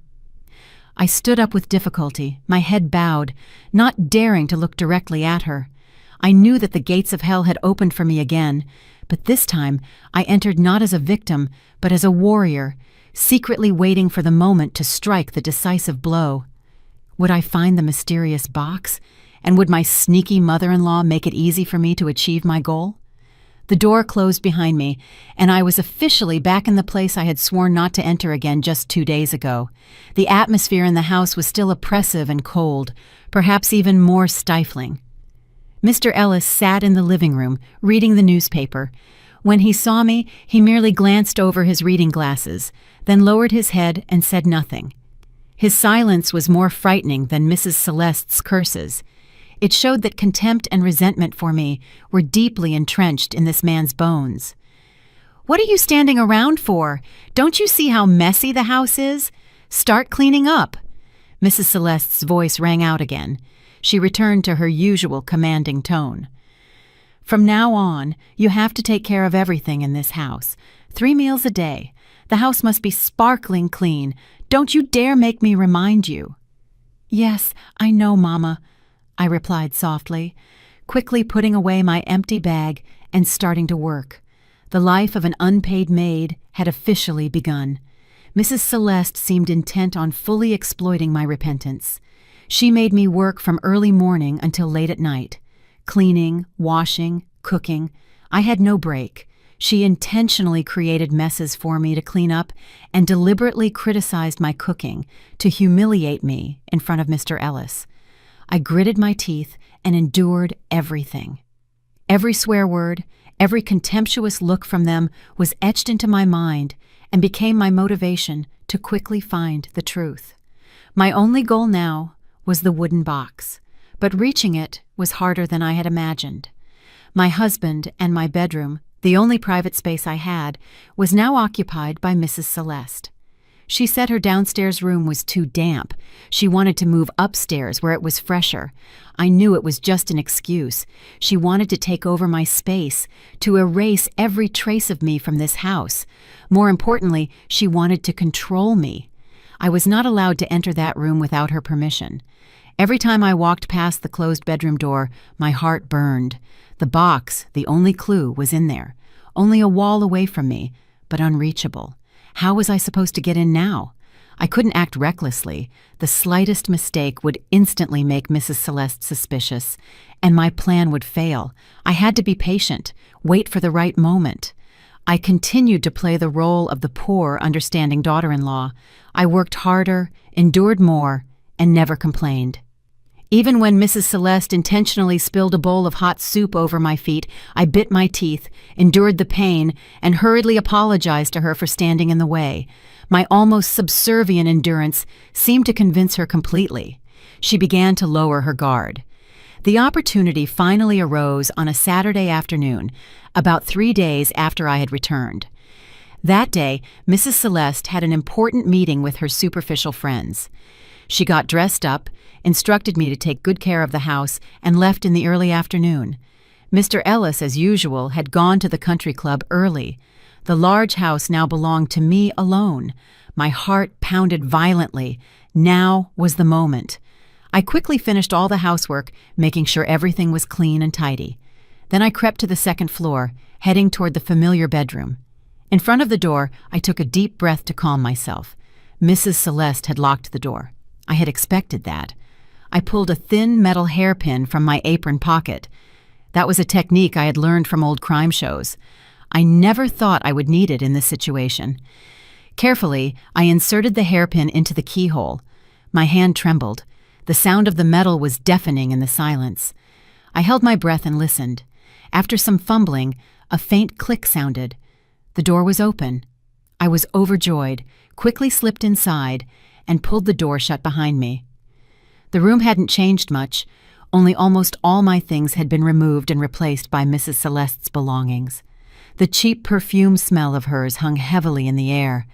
I stood up with difficulty, my head bowed, not daring to look directly at her. I knew that the gates of hell had opened for me again, but this time I entered not as a victim, but as a warrior, secretly waiting for the moment to strike the decisive blow. Would I find the mysterious box, and would my sneaky mother-in-law make it easy for me to achieve my goal? The door closed behind me, and I was officially back in the place I had sworn not to enter again just 2 days ago. The atmosphere in the house was still oppressive and cold, perhaps even more stifling. Mr. Ellis sat in the living room, reading the newspaper. When he saw me, he merely glanced over his reading glasses, then lowered his head and said nothing. His silence was more frightening than Mrs. Celeste's curses. It showed that contempt and resentment for me were deeply entrenched in this man's bones. "What are you standing around for? Don't you see how messy the house is? Start cleaning up." Mrs. Celeste's voice rang out again. She returned to her usual commanding tone. "From now on, you have to take care of everything in this house. 3 meals a day. The house must be sparkling clean. Don't you dare make me remind you." "Yes, I know, Mama," I replied softly, quickly putting away my empty bag and starting to work. The life of an unpaid maid had officially begun. Mrs. Celeste seemed intent on fully exploiting my repentance. She made me work from early morning until late at night. Cleaning, washing, cooking. I had no break. She intentionally created messes for me to clean up and deliberately criticized my cooking to humiliate me in front of Mr. Ellis. I gritted my teeth and endured everything. Every swear word, every contemptuous look from them was etched into my mind and became my motivation to quickly find the truth. My only goal now was the wooden box, but reaching it was harder than I had imagined. My husband and my bedroom, the only private space I had, was now occupied by Mrs. Celeste. She said her downstairs room was too damp. She wanted to move upstairs where it was fresher. I knew it was just an excuse. She wanted to take over my space, to erase every trace of me from this house. More importantly, she wanted to control me. I was not allowed to enter that room without her permission. Every time I walked past the closed bedroom door, my heart burned. The box, the only clue, was in there, only a wall away from me, but unreachable. How was I supposed to get in now? I couldn't act recklessly. The slightest mistake would instantly make Mrs. Celeste suspicious, and my plan would fail. I had to be patient, wait for the right moment. I continued to play the role of the poor, understanding daughter-in-law. I worked harder, endured more, and never complained. Even when Mrs. Celeste intentionally spilled a bowl of hot soup over my feet, I bit my teeth, endured the pain, and hurriedly apologized to her for standing in the way. My almost subservient endurance seemed to convince her completely. She began to lower her guard. The opportunity finally arose on a Saturday afternoon, about 3 days after I had returned. That day, Mrs. Celeste had an important meeting with her superficial friends. She got dressed up, instructed me to take good care of the house, and left in the early afternoon. Mr. Ellis, as usual, had gone to the country club early. The large house now belonged to me alone. My heart pounded violently. Now was the moment. I quickly finished all the housework, making sure everything was clean and tidy. Then I crept to the second floor, heading toward the familiar bedroom. In front of the door, I took a deep breath to calm myself. Mrs. Celeste had locked the door. I had expected that. I pulled a thin metal hairpin from my apron pocket. That was a technique I had learned from old crime shows. I never thought I would need it in this situation. Carefully, I inserted the hairpin into the keyhole. My hand trembled. The sound of the metal was deafening in the silence. I held my breath and listened. After some fumbling, a faint click sounded. The door was open. I was overjoyed, quickly slipped inside, and pulled the door shut behind me. The room hadn't changed much, only almost all my things had been removed and replaced by Mrs. Celeste's belongings. The cheap perfume smell of hers hung heavily in the air.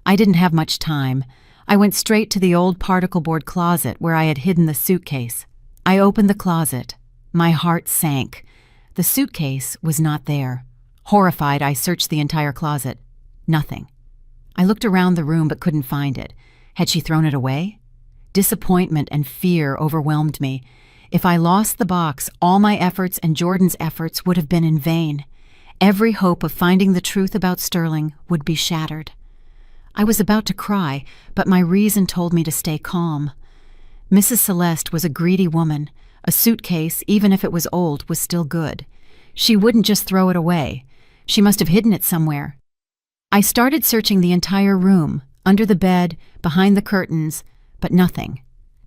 I didn't have much time. I went straight to the old particle board closet where I had hidden the suitcase. I opened the closet. My heart sank. The suitcase was not there. Horrified, I searched the entire closet. Nothing. I looked around the room but couldn't find it. Had she thrown it away? Disappointment and fear overwhelmed me. If I lost the box, all my efforts and Jordan's efforts would have been in vain. Every hope of finding the truth about Sterling would be shattered. I was about to cry, but my reason told me to stay calm. Mrs. Celeste was a greedy woman. A suitcase, even if it was old, was still good. She wouldn't just throw it away. She must have hidden it somewhere. I started searching the entire room, under the bed, behind the curtains, but nothing.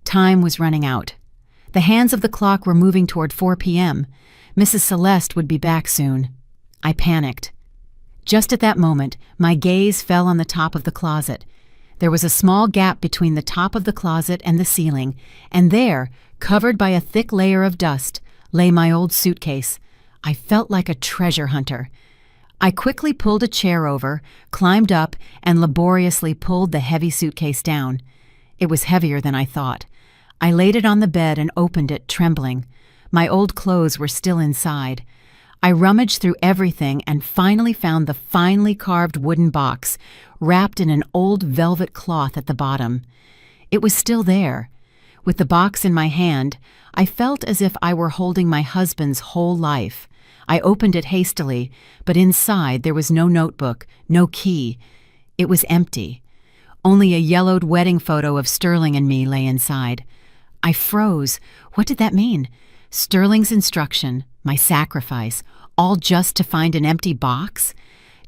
Time was running out. The hands of the clock were moving toward 4 p.m. Mrs. Celeste would be back soon. I panicked. Just at that moment, my gaze fell on the top of the closet. There was a small gap between the top of the closet and the ceiling, and there, covered by a thick layer of dust, lay my old suitcase. I felt like a treasure hunter. I quickly pulled a chair over, climbed up, and laboriously pulled the heavy suitcase down. It was heavier than I thought. I laid it on the bed and opened it, trembling. My old clothes were still inside. I rummaged through everything and finally found the finely carved wooden box, wrapped in an old velvet cloth at the bottom. It was still there. With the box in my hand, I felt as if I were holding my husband's whole life. I opened it hastily, but inside there was no notebook, no key. It was empty. Only a yellowed wedding photo of Sterling and me lay inside. I froze. What did that mean? Sterling's instruction, my sacrifice, all just to find an empty box?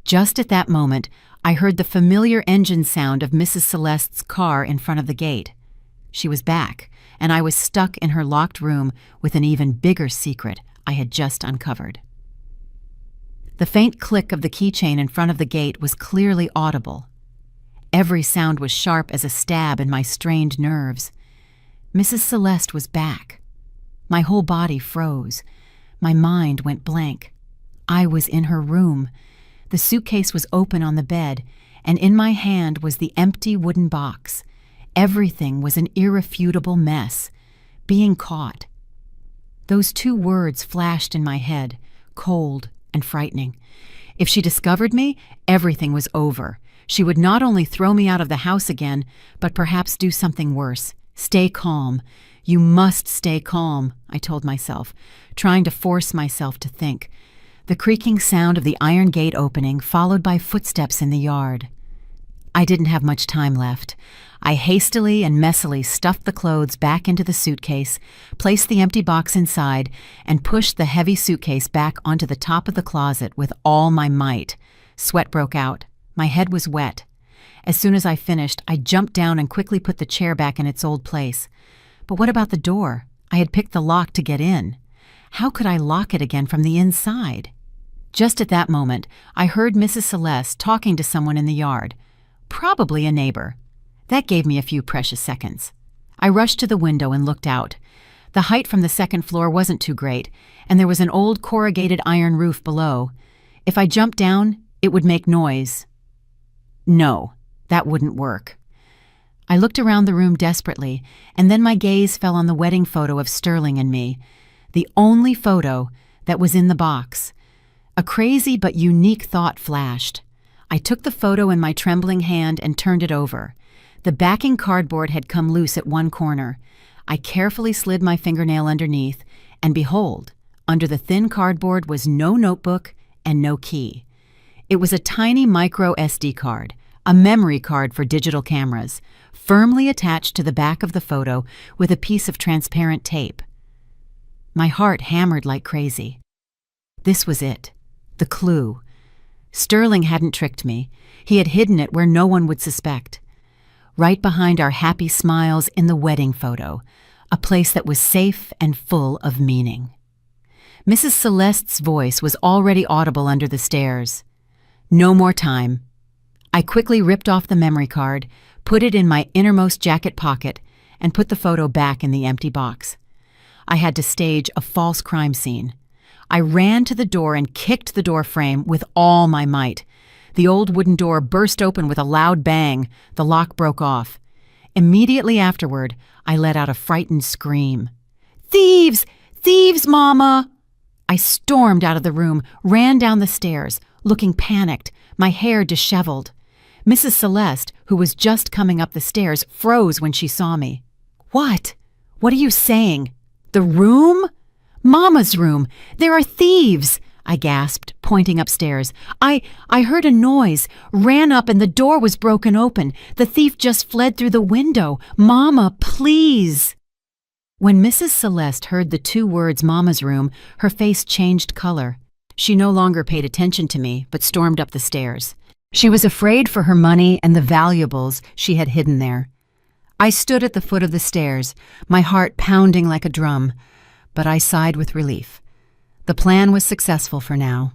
Just at that moment, I heard the familiar engine sound of Mrs. Celeste's car in front of the gate. She was back, and I was stuck in her locked room with an even bigger secret I had just uncovered. The faint click of the keychain in front of the gate was clearly audible. Every sound was sharp as a stab in my strained nerves. Mrs. Celeste was back. My whole body froze. My mind went blank. I was in her room. The suitcase was open on the bed, and in my hand was the empty wooden box. Everything was an irrefutable mess. Being caught. Those two words flashed in my head, cold and frightening. If she discovered me, everything was over. She would not only throw me out of the house again, but perhaps do something worse. Stay calm. You must stay calm, I told myself, trying to force myself to think. The creaking sound of the iron gate opening, followed by footsteps in the yard. I didn't have much time left. I hastily and messily stuffed the clothes back into the suitcase, placed the empty box inside, and pushed the heavy suitcase back onto the top of the closet with all my might. Sweat broke out. My head was wet. As soon as I finished, I jumped down and quickly put the chair back in its old place. But what about the door? I had picked the lock to get in. How could I lock it again from the inside? Just at that moment, I heard Mrs. Celeste talking to someone in the yard. Probably a neighbor. That gave me a few precious seconds. I rushed to the window and looked out. The height from the second floor wasn't too great, and there was an old corrugated iron roof below. If I jumped down, it would make noise. No, that wouldn't work. I looked around the room desperately, and then my gaze fell on the wedding photo of Sterling and me, the only photo that was in the box. A crazy but unique thought flashed. I took the photo in my trembling hand and turned it over. The backing cardboard had come loose at one corner. I carefully slid my fingernail underneath, and behold, under the thin cardboard was no notebook and no key. It was a tiny micro SD card, a memory card for digital cameras, firmly attached to the back of the photo with a piece of transparent tape. My heart hammered like crazy. This was it, the clue. Sterling hadn't tricked me. He had hidden it where no one would suspect. Right behind our happy smiles in the wedding photo, a place that was safe and full of meaning. Mrs. Celeste's voice was already audible under the stairs. No more time. I quickly ripped off the memory card, put it in my innermost jacket pocket, and put the photo back in the empty box. I had to stage a false crime scene. I ran to the door and kicked the door frame with all my might. The old wooden door burst open with a loud bang. The lock broke off. Immediately afterward, I let out a frightened scream. "Thieves! Thieves, Mama!" I stormed out of the room, ran down the stairs, looking panicked, my hair disheveled. Mrs. Celeste, who was just coming up the stairs, froze when she saw me. "What? What are you saying? The room? Mama's room! There are thieves!" I gasped, pointing upstairs. I heard a noise, ran up, and the door was broken open. The thief just fled through the window. "Mama, please!" When Mrs. Celeste heard the two words "Mama's room," her face changed color. She no longer paid attention to me, but stormed up the stairs. She was afraid for her money and the valuables she had hidden there. I stood at the foot of the stairs, my heart pounding like a drum, but I sighed with relief. The plan was successful for now.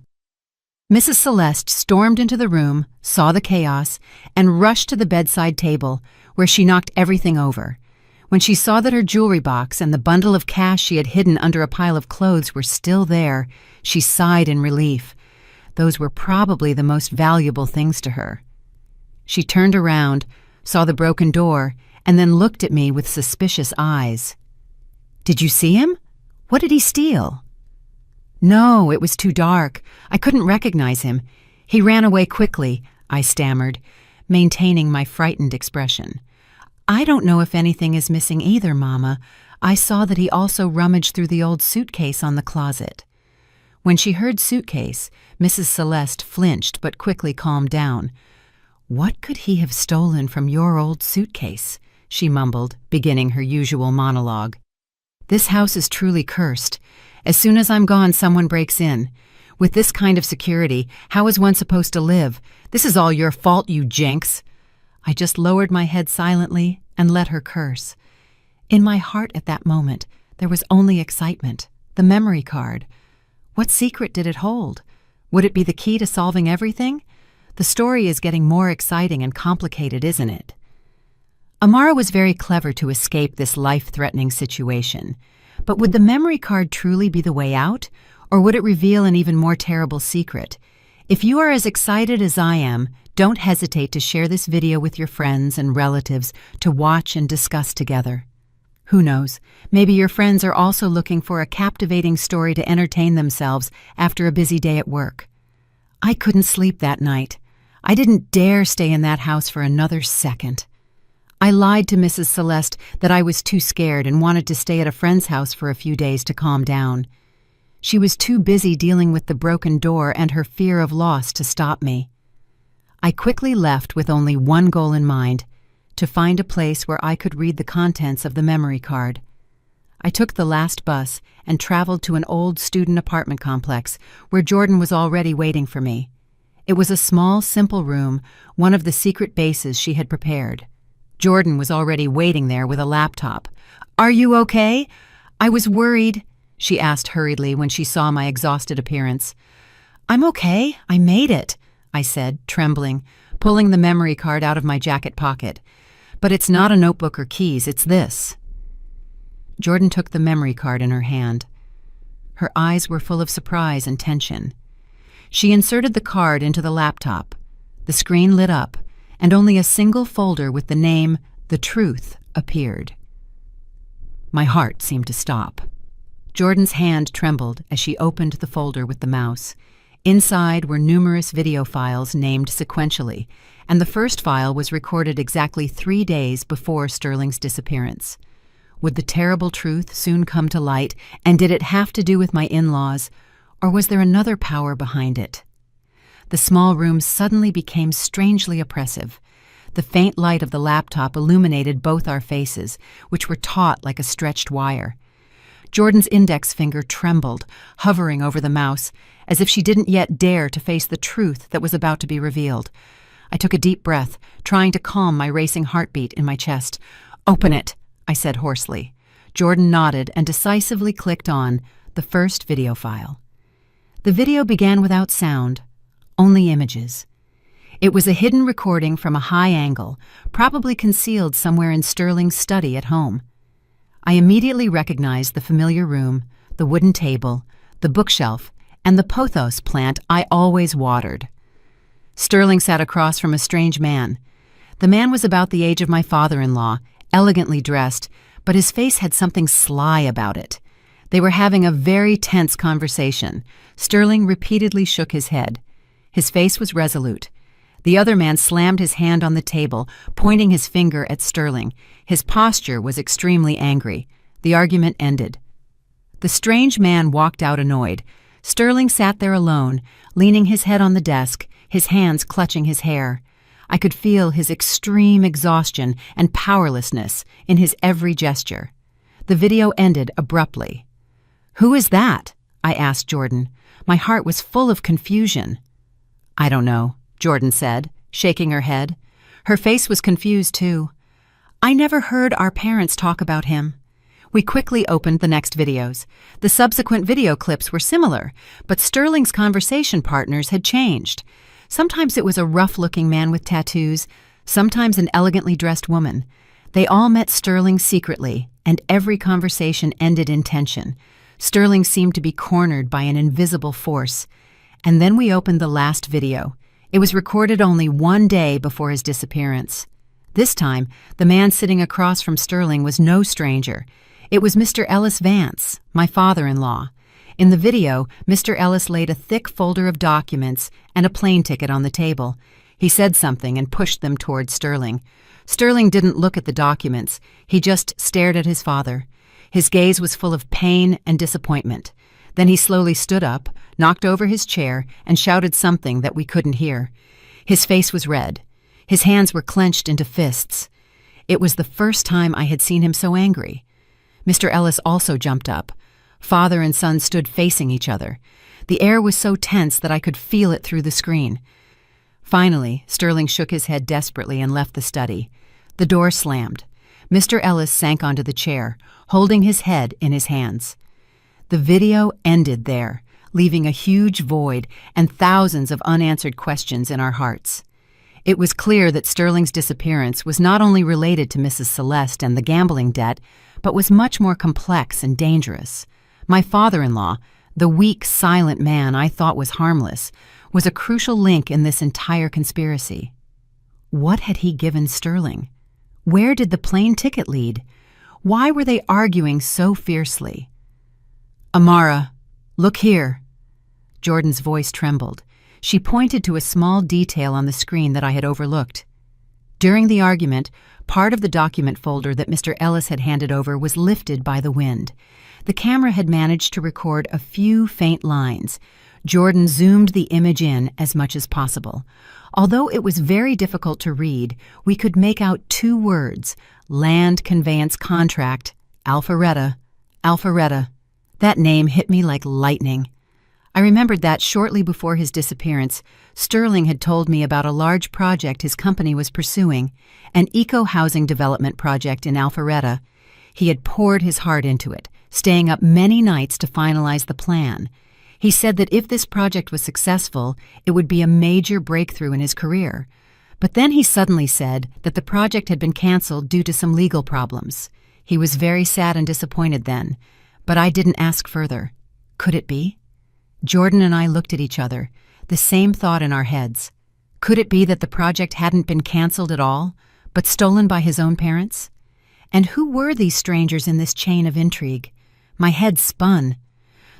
Mrs. Celeste stormed into the room, saw the chaos, and rushed to the bedside table, where she knocked everything over. When she saw that her jewelry box and the bundle of cash she had hidden under a pile of clothes were still there, she sighed in relief. Those were probably the most valuable things to her. She turned around, saw the broken door, and then looked at me with suspicious eyes. "Did you see him? What did he steal?" "No, it was too dark. I couldn't recognize him. He ran away quickly," I stammered, maintaining my frightened expression. "I don't know if anything is missing either, Mama. I saw that he also rummaged through the old suitcase on the closet." When she heard suitcase, Mrs. Celeste flinched but quickly calmed down. "What could he have stolen from your old suitcase?" she mumbled, beginning her usual monologue. "This house is truly cursed. As soon as I'm gone, someone breaks in. With this kind of security, how is one supposed to live? This is all your fault, you jinx." I just lowered my head silently and let her curse. In my heart at that moment, there was only excitement. The memory card. What secret did it hold? Would it be the key to solving everything? The story is getting more exciting and complicated, isn't it? Amara was very clever to escape this life-threatening situation. But would the memory card truly be the way out, or would it reveal an even more terrible secret? If you are as excited as I am, don't hesitate to share this video with your friends and relatives to watch and discuss together. Who knows, maybe your friends are also looking for a captivating story to entertain themselves after a busy day at work. I couldn't sleep that night. I didn't dare stay in that house for another second. I lied to Mrs. Celeste that I was too scared and wanted to stay at a friend's house for a few days to calm down. She was too busy dealing with the broken door and her fear of loss to stop me. I quickly left with only one goal in mind: to find a place where I could read the contents of the memory card. I took the last bus and traveled to an old student apartment complex where Jordan was already waiting for me. It was a small, simple room, one of the secret bases she had prepared. Jordan was already waiting there with a laptop. "Are you okay? I was worried," she asked hurriedly when she saw my exhausted appearance. "I'm okay. I made it," I said, trembling, pulling the memory card out of my jacket pocket. "But it's not a notebook or keys, it's this." Jordan took the memory card in her hand. Her eyes were full of surprise and tension. She inserted the card into the laptop. The screen lit up, and only a single folder with the name The Truth appeared. My heart seemed to stop. Jordan's hand trembled as she opened the folder with the mouse. Inside were numerous video files named sequentially, and the first file was recorded exactly 3 days before Sterling's disappearance. Would the terrible truth soon come to light, and did it have to do with my in-laws, or was there another power behind it? The small room suddenly became strangely oppressive. The faint light of the laptop illuminated both our faces, which were taut like a stretched wire. Jordan's index finger trembled, hovering over the mouse, as if she didn't yet dare to face the truth that was about to be revealed. I took a deep breath, trying to calm my racing heartbeat in my chest. "Open it," I said hoarsely. Jordan nodded and decisively clicked on the first video file. The video began without sound, only images. It was a hidden recording from a high angle, probably concealed somewhere in Sterling's study at home. I immediately recognized the familiar room, the wooden table, the bookshelf, and the pothos plant I always watered. Sterling sat across from a strange man. The man was about the age of my father-in-law, elegantly dressed, but his face had something sly about it. They were having a very tense conversation. Sterling repeatedly shook his head. His face was resolute. The other man slammed his hand on the table, pointing his finger at Sterling. His posture was extremely angry. The argument ended. The strange man walked out annoyed. Sterling sat there alone, leaning his head on the desk, his hands clutching his hair. I could feel his extreme exhaustion and powerlessness in his every gesture. The video ended abruptly. "Who is that?" I asked Jordan. My heart was full of confusion. "I don't know," Jordan said, shaking her head. Her face was confused, too. "I never heard our parents talk about him." We quickly opened the next videos. The subsequent video clips were similar, but Sterling's conversation partners had changed. Sometimes it was a rough-looking man with tattoos, sometimes an elegantly dressed woman. They all met Sterling secretly, and every conversation ended in tension. Sterling seemed to be cornered by an invisible force. And then we opened the last video. It was recorded only 1 day before his disappearance. This time, the man sitting across from Sterling was no stranger. It was Mr. Ellis Vance, my father-in-law. In the video, Mr. Ellis laid a thick folder of documents and a plane ticket on the table. He said something and pushed them toward Sterling. Sterling didn't look at the documents. He just stared at his father. His gaze was full of pain and disappointment. Then he slowly stood up, knocked over his chair, and shouted something that we couldn't hear. His face was red. His hands were clenched into fists. It was the first time I had seen him so angry. Mr. Ellis also jumped up. Father and son stood facing each other. The air was so tense that I could feel it through the screen. Finally, Sterling shook his head desperately and left the study. The door slammed. Mr. Ellis sank onto the chair, holding his head in his hands. The video ended there, leaving a huge void and thousands of unanswered questions in our hearts. It was clear that Sterling's disappearance was not only related to Mrs. Celeste and the gambling debt, but was much more complex and dangerous. My father-in-law, the weak, silent man I thought was harmless, was a crucial link in this entire conspiracy. What had he given Sterling? Where did the plane ticket lead? Why were they arguing so fiercely? "Amara, look here." Jordan's voice trembled. She pointed to a small detail on the screen that I had overlooked. During the argument, part of the document folder that Mr. Ellis had handed over was lifted by the wind. The camera had managed to record a few faint lines. Jordan zoomed the image in as much as possible. Although it was very difficult to read, we could make out 2 words: Land Conveyance Contract, Alpharetta, Alpharetta. That name hit me like lightning. I remembered that shortly before his disappearance, Sterling had told me about a large project his company was pursuing, an eco-housing development project in Alpharetta. He had poured his heart into it, staying up many nights to finalize the plan. He said that if this project was successful, it would be a major breakthrough in his career. But then he suddenly said that the project had been canceled due to some legal problems. He was very sad and disappointed then, but I didn't ask further. Could it be? Jordan and I looked at each other, the same thought in our heads. Could it be that the project hadn't been canceled at all, but stolen by his own parents? And who were these strangers in this chain of intrigue? My head spun.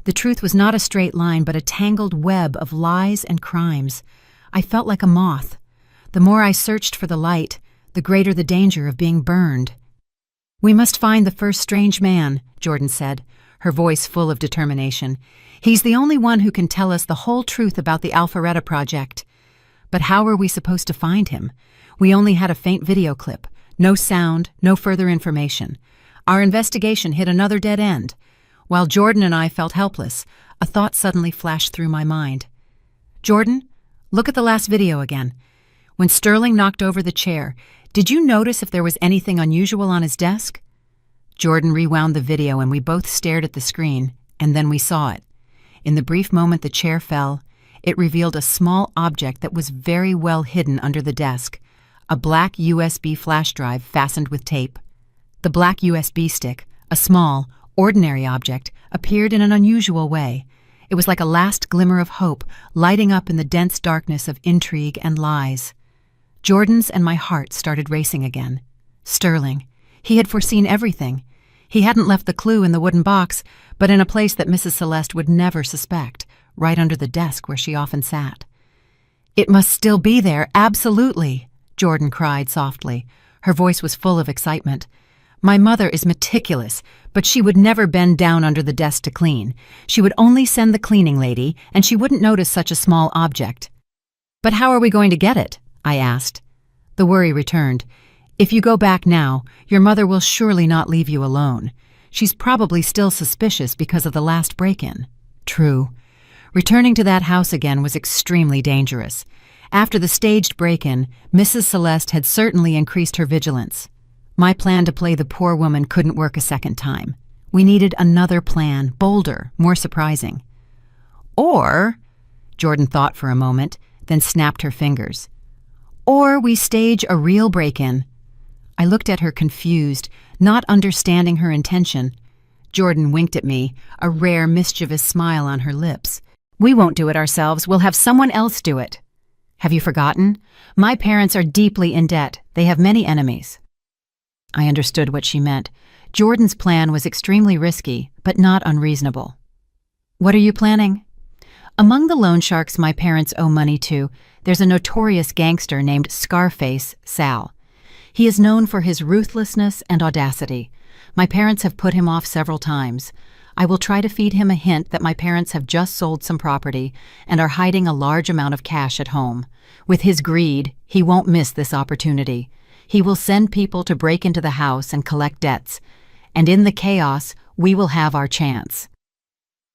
The truth was not a straight line, but a tangled web of lies and crimes. I felt like a moth. The more I searched for the light, the greater the danger of being burned. "We must find the first strange man," Jordan said, her voice full of determination. "He's the only one who can tell us the whole truth about the Alpharetta project." But how were we supposed to find him? We only had a faint video clip. No sound, no further information. Our investigation hit another dead end. While Jordan and I felt helpless, a thought suddenly flashed through my mind. "Jordan, look at the last video again. When Sterling knocked over the chair, did you notice if there was anything unusual on his desk?" Jordan rewound the video and we both stared at the screen, and then we saw it. In the brief moment the chair fell, it revealed a small object that was very well hidden under the desk, a black USB flash drive fastened with tape. The black USB stick, a small, ordinary object, appeared in an unusual way. It was like a last glimmer of hope, lighting up in the dense darkness of intrigue and lies. Jordan's and my heart started racing again. Sterling. He had foreseen everything. He hadn't left the clue in the wooden box, but in a place that Mrs. Celeste would never suspect, right under the desk where she often sat. "It must still be there, absolutely," Jordan cried softly. Her voice was full of excitement. "My mother is meticulous, but she would never bend down under the desk to clean. She would only send the cleaning lady, and she wouldn't notice such a small object." "But how are we going to get it?" I asked. The worry returned. "If you go back now, your mother will surely not leave you alone. She's probably still suspicious because of the last break-in." True. Returning to that house again was extremely dangerous. After the staged break-in, Mrs. Celeste had certainly increased her vigilance. My plan to play the poor woman couldn't work a second time. We needed another plan, bolder, more surprising. Or, Jordan thought for a moment, then snapped her fingers. "Or we stage a real break-in." I looked at her confused, not understanding her intention. Jordan winked at me, a rare mischievous smile on her lips. "We won't do it ourselves, we'll have someone else do it." "Have you forgotten? My parents are deeply in debt. They have many enemies." I understood what she meant. Jordan's plan was extremely risky, but not unreasonable. "What are you planning?" "Among the loan sharks my parents owe money to, there's a notorious gangster named Scarface Sal. He is known for his ruthlessness and audacity. My parents have put him off several times. I will try to feed him a hint that my parents have just sold some property and are hiding a large amount of cash at home. With his greed, he won't miss this opportunity. He will send people to break into the house and collect debts, and in the chaos, we will have our chance."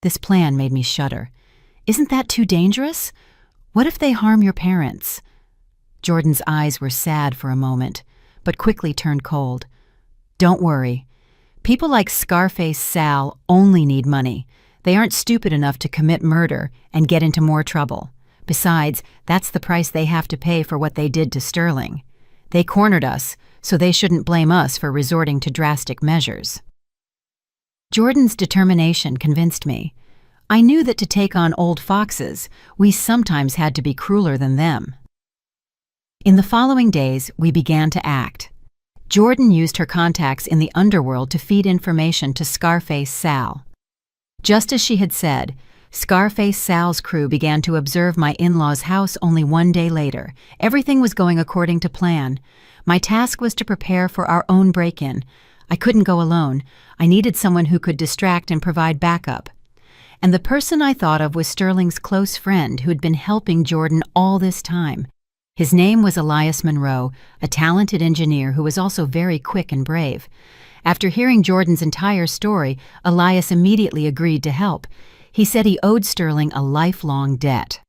This plan made me shudder. "Isn't that too dangerous? What if they harm your parents?" Jordan's eyes were sad for a moment, but quickly turned cold. Don't worry. People like Scarface Sal only need money. They aren't stupid enough to commit murder and get into more trouble. Besides, that's the price they have to pay for what they did to Sterling. They cornered us, so they shouldn't blame us for resorting to drastic measures. Jordan's determination convinced me. I knew that to take on old foxes, we sometimes had to be crueler than them. In the following days, we began to act. Jordan used her contacts in the underworld to feed information to Scarface Sal. Just as she had said, Scarface Sal's crew began to observe my in-laws' house only one day later. Everything was going according to plan. My task was to prepare for our own break-in. I couldn't go alone. I needed someone who could distract and provide backup. And the person I thought of was Sterling's close friend who had been helping Jordan all this time. His name was Elias Monroe, a talented engineer who was also very quick and brave. After hearing Jordan's entire story, Elias immediately agreed to help. He said he owed Sterling a lifelong debt.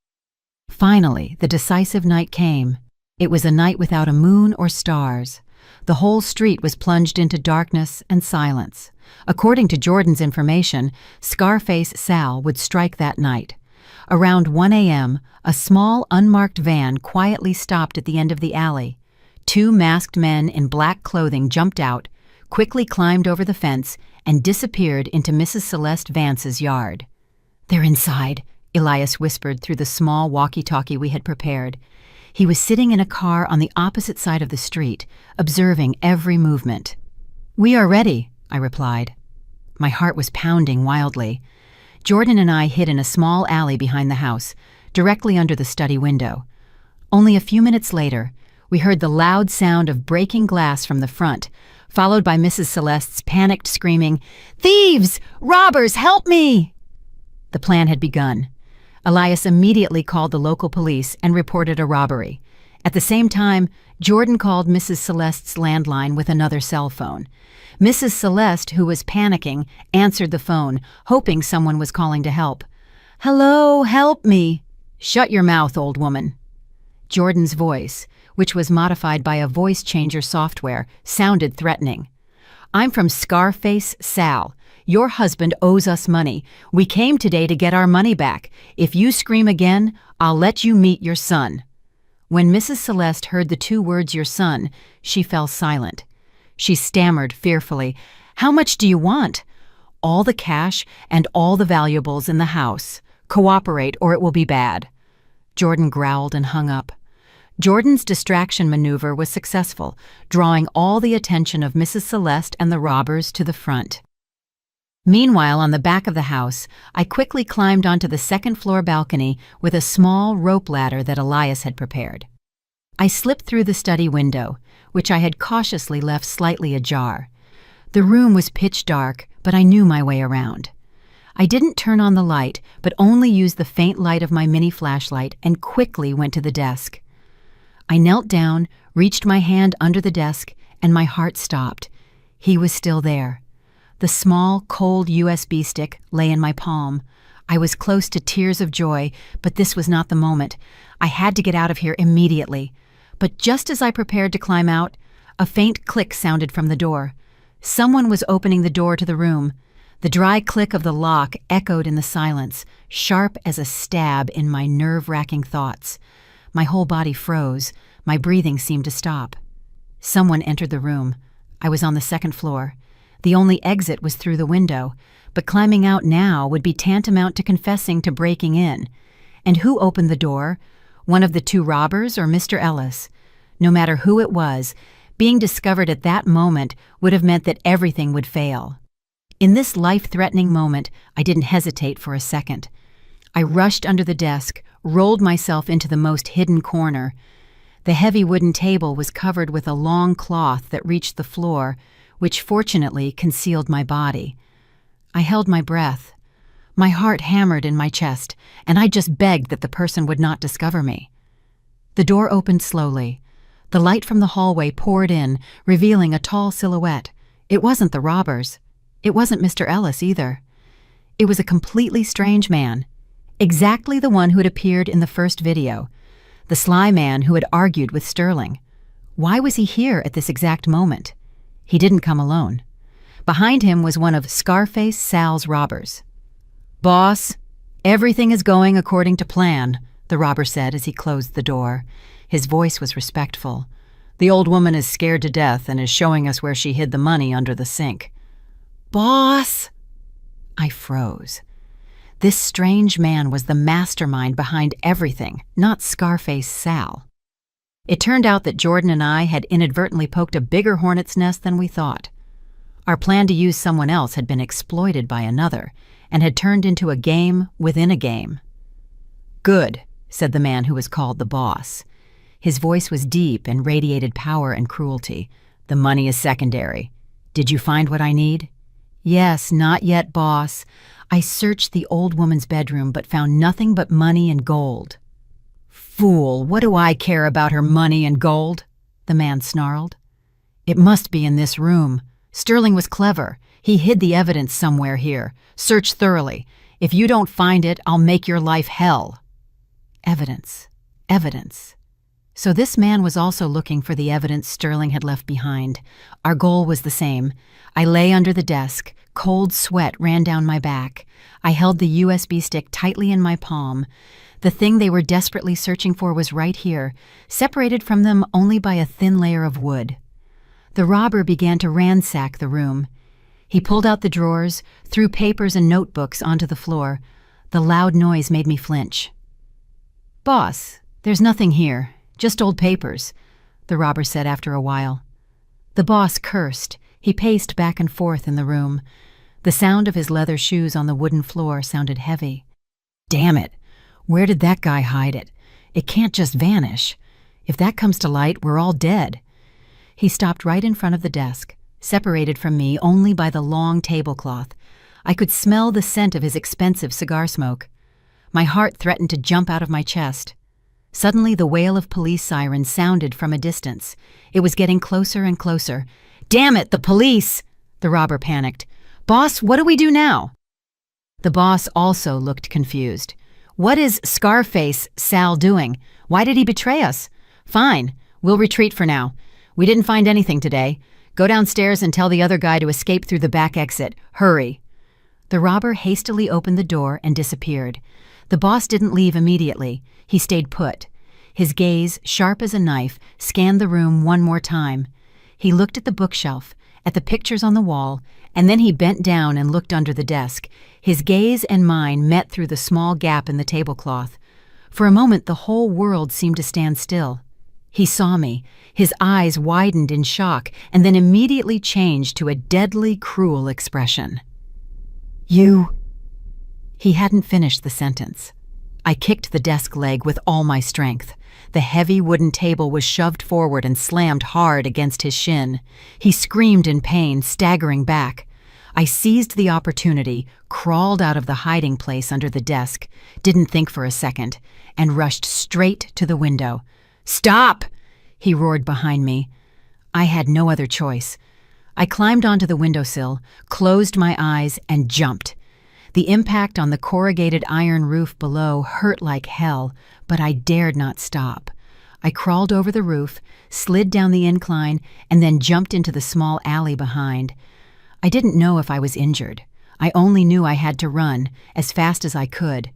Finally, the decisive night came. It was a night without a moon or stars. The whole street was plunged into darkness and silence. According to Jordan's information, Scarface Sal would strike that night. Around 1 a.m., a small, unmarked van quietly stopped at the end of the alley. Two masked men in black clothing jumped out, quickly climbed over the fence, and disappeared into Mrs. Celeste Vance's yard. "They're inside," Elias whispered through the small walkie-talkie we had prepared. He was sitting in a car on the opposite side of the street, observing every movement. "We are ready," I replied. My heart was pounding wildly. Jordan and I hid in a small alley behind the house, directly under the study window. Only a few minutes later, we heard the loud sound of breaking glass from the front, followed by Mrs. Celeste's panicked screaming, "Thieves! Robbers, help me!" The plan had begun. Elias immediately called the local police and reported a robbery. At the same time, Jordan called Mrs. Celeste's landline with another cell phone. Mrs. Celeste, who was panicking, answered the phone, hoping someone was calling to help. "Hello, help me." "Shut your mouth, old woman." Jordan's voice, which was modified by a voice changer software, sounded threatening. "I'm from Scarface Sal. Your husband owes us money. We came today to get our money back. If you scream again, I'll let you meet your son." When Mrs. Celeste heard the two words "your son," she fell silent. She stammered fearfully, "How much do you want?" "All the cash and all the valuables in the house. Cooperate or it will be bad." Jordan growled and hung up. Jordan's distraction maneuver was successful, drawing all the attention of Mrs. Celeste and the robbers to the front. Meanwhile, on the back of the house, I quickly climbed onto the second-floor balcony with a small rope ladder that Elias had prepared. I slipped through the study window, which I had cautiously left slightly ajar. The room was pitch dark, but I knew my way around. I didn't turn on the light, but only used the faint light of my mini flashlight and quickly went to the desk. I knelt down, reached my hand under the desk, and my heart stopped. He was still there. The small, cold USB stick lay in my palm. I was close to tears of joy, but this was not the moment. I had to get out of here immediately. But just as I prepared to climb out, a faint click sounded from the door. Someone was opening the door to the room. The dry click of the lock echoed in the silence, sharp as a stab in my nerve-wracking thoughts. My whole body froze. My breathing seemed to stop. Someone entered the room. I was on the second floor. The only exit was through the window, but climbing out now would be tantamount to confessing to breaking in. And who opened the door? One of the two robbers or Mr. Ellis? No matter who it was, being discovered at that moment would have meant that everything would fail. In this life-threatening moment, I didn't hesitate for a second. I rushed under the desk, rolled myself into the most hidden corner. The heavy wooden table was covered with a long cloth that reached the floor, which fortunately concealed my body. I held my breath. My heart hammered in my chest, and I just begged that the person would not discover me. The door opened slowly. The light from the hallway poured in, revealing a tall silhouette. It wasn't the robbers. It wasn't Mr. Ellis either. It was a completely strange man, exactly the one who had appeared in the first video, the sly man who had argued with Sterling. Why was he here at this exact moment? He didn't come alone. Behind him was one of Scarface Sal's robbers. "Boss, everything is going according to plan," the robber said as he closed the door. His voice was respectful. "The old woman is scared to death and is showing us where she hid the money under the sink." "Boss!" I froze. This strange man was the mastermind behind everything, not Scarface Sal. It turned out that Jordan and I had inadvertently poked a bigger hornet's nest than we thought. Our plan to use someone else had been exploited by another and had turned into a game within a game. "Good," said the man who was called the boss. His voice was deep and radiated power and cruelty. "The money is secondary. Did you find what I need?" "Yes, not yet, boss. I searched the old woman's bedroom but found nothing but money and gold." "Fool, what do I care about her money and gold?" the man snarled. "It must be in this room. Sterling was clever. He hid the evidence somewhere here. Search thoroughly. If you don't find it, I'll make your life hell." Evidence. Evidence. So this man was also looking for the evidence Sterling had left behind. Our goal was the same. I lay under the desk. Cold sweat ran down my back. I held the USB stick tightly in my palm. The thing they were desperately searching for was right here, separated from them only by a thin layer of wood. The robber began to ransack the room. He pulled out the drawers, threw papers and notebooks onto the floor. The loud noise made me flinch. "Boss, there's nothing here, just old papers," the robber said after a while. The boss cursed. He paced back and forth in the room. The sound of his leather shoes on the wooden floor sounded heavy. "Damn it! Where did that guy hide it? It can't just vanish. If that comes to light, we're all dead." He stopped right in front of the desk, separated from me only by the long tablecloth. I could smell the scent of his expensive cigar smoke. My heart threatened to jump out of my chest. Suddenly, the wail of police sirens sounded from a distance. It was getting closer and closer. "Damn it, the police!" the robber panicked. "Boss, what do we do now?" The boss also looked confused. "What is Scarface Sal doing? Why did he betray us?" "Fine, we'll retreat for now. We didn't find anything today. Go downstairs and tell the other guy to escape through the back exit. Hurry." The robber hastily opened the door and disappeared. The boss didn't leave immediately. He stayed put. His gaze, sharp as a knife, scanned the room one more time. He looked at the bookshelf, at the pictures on the wall, and then he bent down and looked under the desk. His gaze and mine met through the small gap in the tablecloth. For a moment, the whole world seemed to stand still. He saw me. His eyes widened in shock and then immediately changed to a deadly, cruel expression. "You..." He hadn't finished the sentence. I kicked the desk leg with all my strength. The heavy wooden table was shoved forward and slammed hard against his shin. He screamed in pain, staggering back. I seized the opportunity, crawled out of the hiding place under the desk, didn't think for a second, and rushed straight to the window. "Stop!" he roared behind me. I had no other choice. I climbed onto the windowsill, closed my eyes, and jumped. The impact on the corrugated iron roof below hurt like hell, but I dared not stop. I crawled over the roof, slid down the incline, and then jumped into the small alley behind. I didn't know if I was injured. I only knew I had to run, as fast as I could.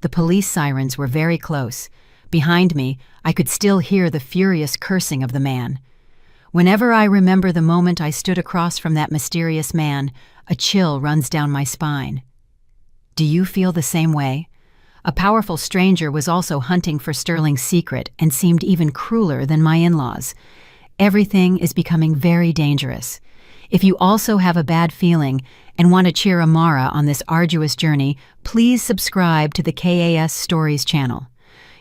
The police sirens were very close. Behind me, I could still hear the furious cursing of the man. Whenever I remember the moment I stood across from that mysterious man, a chill runs down my spine. Do you feel the same way? A powerful stranger was also hunting for Sterling's secret and seemed even crueler than my in-laws. Everything is becoming very dangerous. If you also have a bad feeling and want to cheer Amara on this arduous journey, please subscribe to the KAS Stories channel.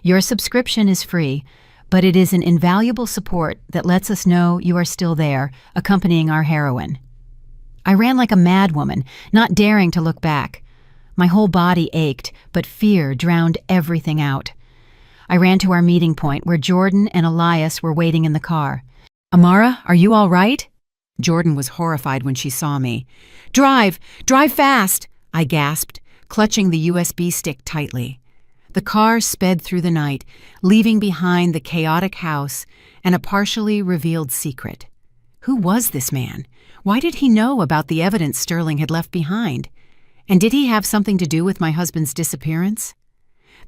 Your subscription is free, but it is an invaluable support that lets us know you are still there, accompanying our heroine. I ran like a madwoman, not daring to look back. My whole body ached, but fear drowned everything out. I ran to our meeting point where Jordan and Elias were waiting in the car. "Amara, are you all right?" Jordan was horrified when she saw me. Drive fast!" I gasped, clutching the USB stick tightly. The car sped through the night, leaving behind the chaotic house and a partially revealed secret. Who was this man? Why did he know about the evidence Sterling had left behind? And did he have something to do with my husband's disappearance?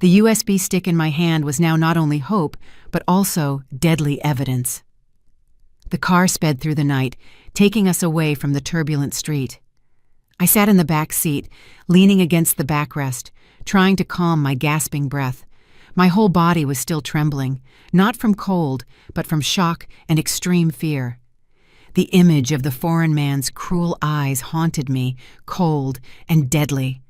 The USB stick in my hand was now not only hope, but also deadly evidence. The car sped through the night, taking us away from the turbulent street. I sat in the back seat, leaning against the backrest, trying to calm my gasping breath. My whole body was still trembling, not from cold, but from shock and extreme fear. The image of the foreign man's cruel eyes haunted me, cold and deadly.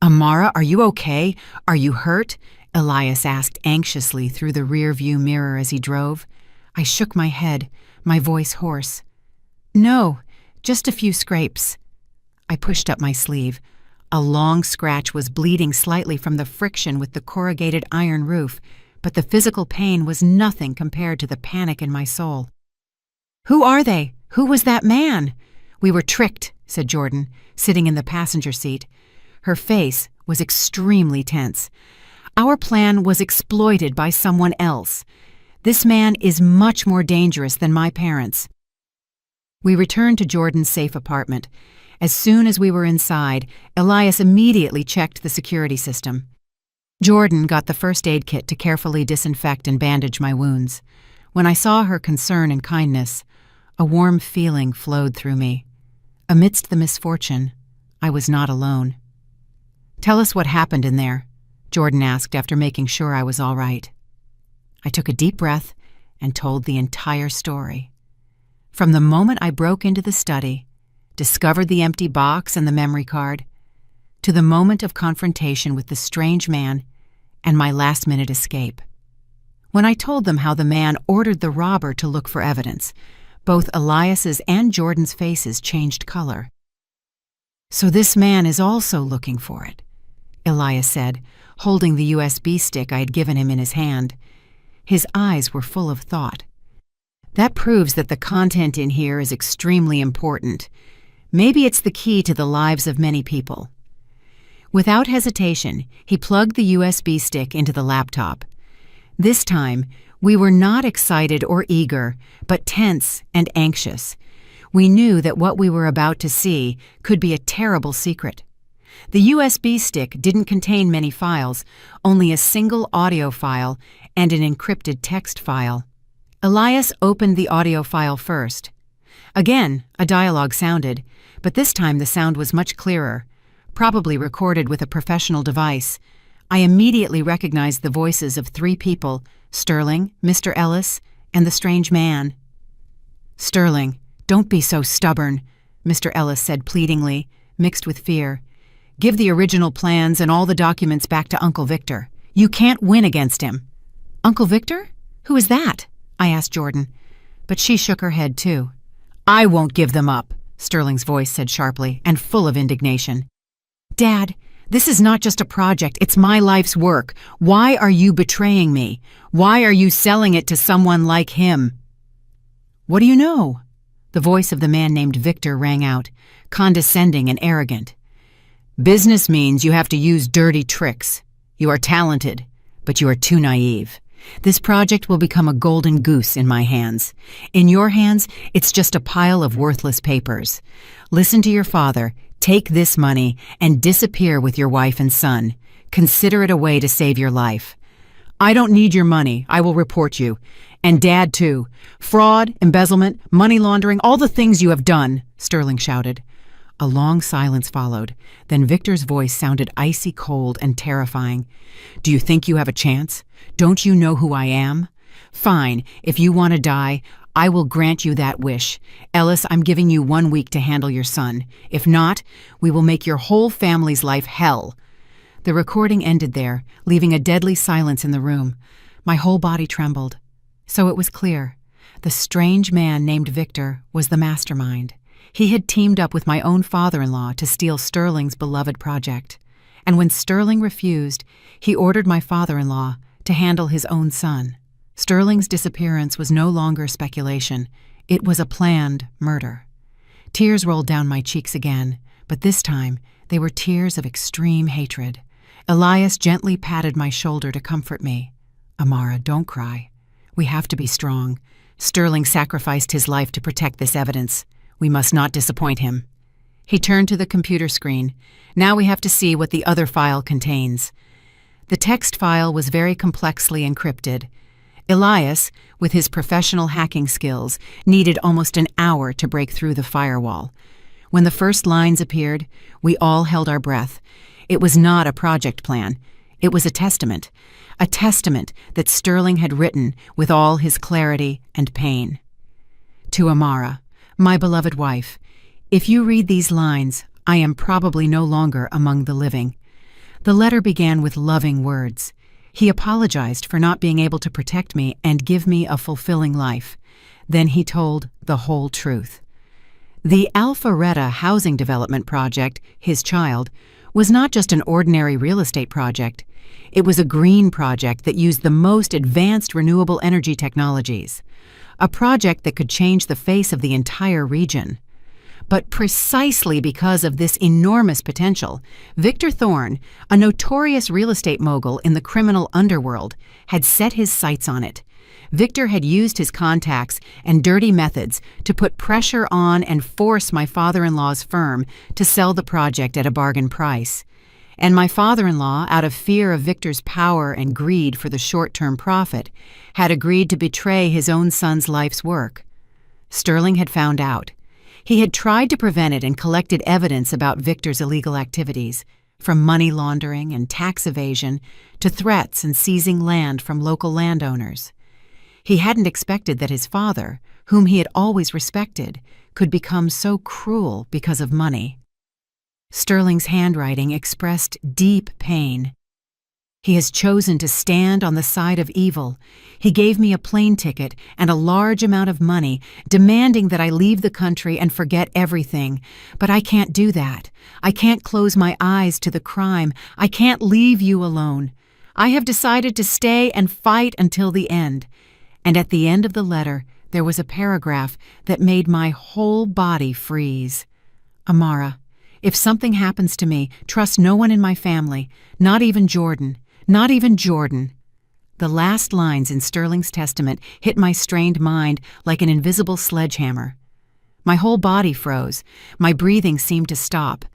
"Amara, are you okay? Are you hurt?" Elias asked anxiously through the rear-view mirror as he drove. I shook my head, my voice hoarse. "No, just a few scrapes." I pushed up my sleeve. A long scratch was bleeding slightly from the friction with the corrugated iron roof, but the physical pain was nothing compared to the panic in my soul. "Who are they? Who was that man?" "We were tricked," said Jordan, sitting in the passenger seat. Her face was extremely tense. "Our plan was exploited by someone else. This man is much more dangerous than my parents." We returned to Jordan's safe apartment. As soon as we were inside, Elias immediately checked the security system. Jordan got the first aid kit to carefully disinfect and bandage my wounds. When I saw her concern and kindness, a warm feeling flowed through me. Amidst the misfortune, I was not alone. "Tell us what happened in there," Jordan asked after making sure I was all right. I took a deep breath and told the entire story. From the moment I broke into the study, discovered the empty box and the memory card, to the moment of confrontation with the strange man and my last-minute escape. When I told them how the man ordered the robber to look for evidence, both Elias's and Jordan's faces changed color. "So this man is also looking for it," Elias said, holding the USB stick I had given him in his hand. His eyes were full of thought. "That proves that the content in here is extremely important. Maybe it's the key to the lives of many people." Without hesitation, he plugged the USB stick into the laptop. This time, we were not excited or eager, but tense and anxious. We knew that what we were about to see could be a terrible secret. The USB stick didn't contain many files, only a single audio file and an encrypted text file. Elias opened the audio file first. Again, a dialogue sounded, but this time the sound was much clearer, probably recorded with a professional device. I immediately recognized the voices of 3 people, Sterling, Mr. Ellis, and the strange man. "Sterling, don't be so stubborn," Mr. Ellis said pleadingly, mixed with fear. "Give the original plans and all the documents back to Uncle Victor. You can't win against him." "Uncle Victor? Who is that?" I asked Jordan, but she shook her head too. "I won't give them up," Sterling's voice said sharply and full of indignation. "Dad, this is not just a project, it's my life's work. Why are you betraying me? Why are you selling it to someone like him?" "What do you know?" The voice of the man named Victor rang out, condescending and arrogant. "Business means you have to use dirty tricks. You are talented, but you are too naive. This project will become a golden goose in my hands. In your hands, it's just a pile of worthless papers. Listen to your father, take this money, and disappear with your wife and son. Consider it a way to save your life." "I don't need your money. I will report you. And Dad, too. Fraud, embezzlement, money laundering, all the things you have done," Sterling shouted. A long silence followed. Then Victor's voice sounded icy cold and terrifying. "Do you think you have a chance? Don't you know who I am? Fine, if you want to die, I will grant you that wish. Ellis, I'm giving you 1 week to handle your son. If not, we will make your whole family's life hell." The recording ended there, leaving a deadly silence in the room. My whole body trembled. So it was clear. The strange man named Victor was the mastermind. He had teamed up with my own father-in-law to steal Sterling's beloved project. And when Sterling refused, he ordered my father-in-law to handle his own son. Sterling's disappearance was no longer speculation. It was a planned murder. Tears rolled down my cheeks again, but this time they were tears of extreme hatred. Elias gently patted my shoulder to comfort me. "Amara, don't cry. We have to be strong. Sterling sacrificed his life to protect this evidence. We must not disappoint him. He turned to the computer screen. Now we have to see what the other file contains. The text file was very complexly encrypted. Elias, with his professional hacking skills, needed almost an hour to break through the firewall. When the first lines appeared, we all held our breath. It was not a project plan. It was a testament that Sterling had written with all his clarity and pain. To Amara, my beloved wife, if you read these lines, I am probably no longer among the living. The letter began with loving words. He apologized for not being able to protect me and give me a fulfilling life. Then he told the whole truth. The Alpharetta housing development project, his child, was not just an ordinary real estate project. It was a green project that used the most advanced renewable energy technologies. A project that could change the face of the entire region. But precisely because of this enormous potential, Victor Thorne, a notorious real estate mogul in the criminal underworld, had set his sights on it. Victor had used his contacts and dirty methods to put pressure on and force my father-in-law's firm to sell the project at a bargain price. And my father-in-law, out of fear of Victor's power and greed for the short-term profit, had agreed to betray his own son's life's work. Sterling had found out. He had tried to prevent it and collected evidence about Victor's illegal activities, from money laundering and tax evasion to threats and seizing land from local landowners. He hadn't expected that his father, whom he had always respected, could become so cruel because of money. Sterling's handwriting expressed deep pain. He has chosen to stand on the side of evil. He gave me a plane ticket and a large amount of money, demanding that I leave the country and forget everything. But I can't do that. I can't close my eyes to the crime. I can't leave you alone. I have decided to stay and fight until the end. And at the end of the letter, there was a paragraph that made my whole body freeze. Amara, if something happens to me, trust no one in my family, not even Jordan. Not even Jordan. The last lines in Sterling's testament hit my strained mind like an invisible sledgehammer. My whole body froze. My breathing seemed to stop.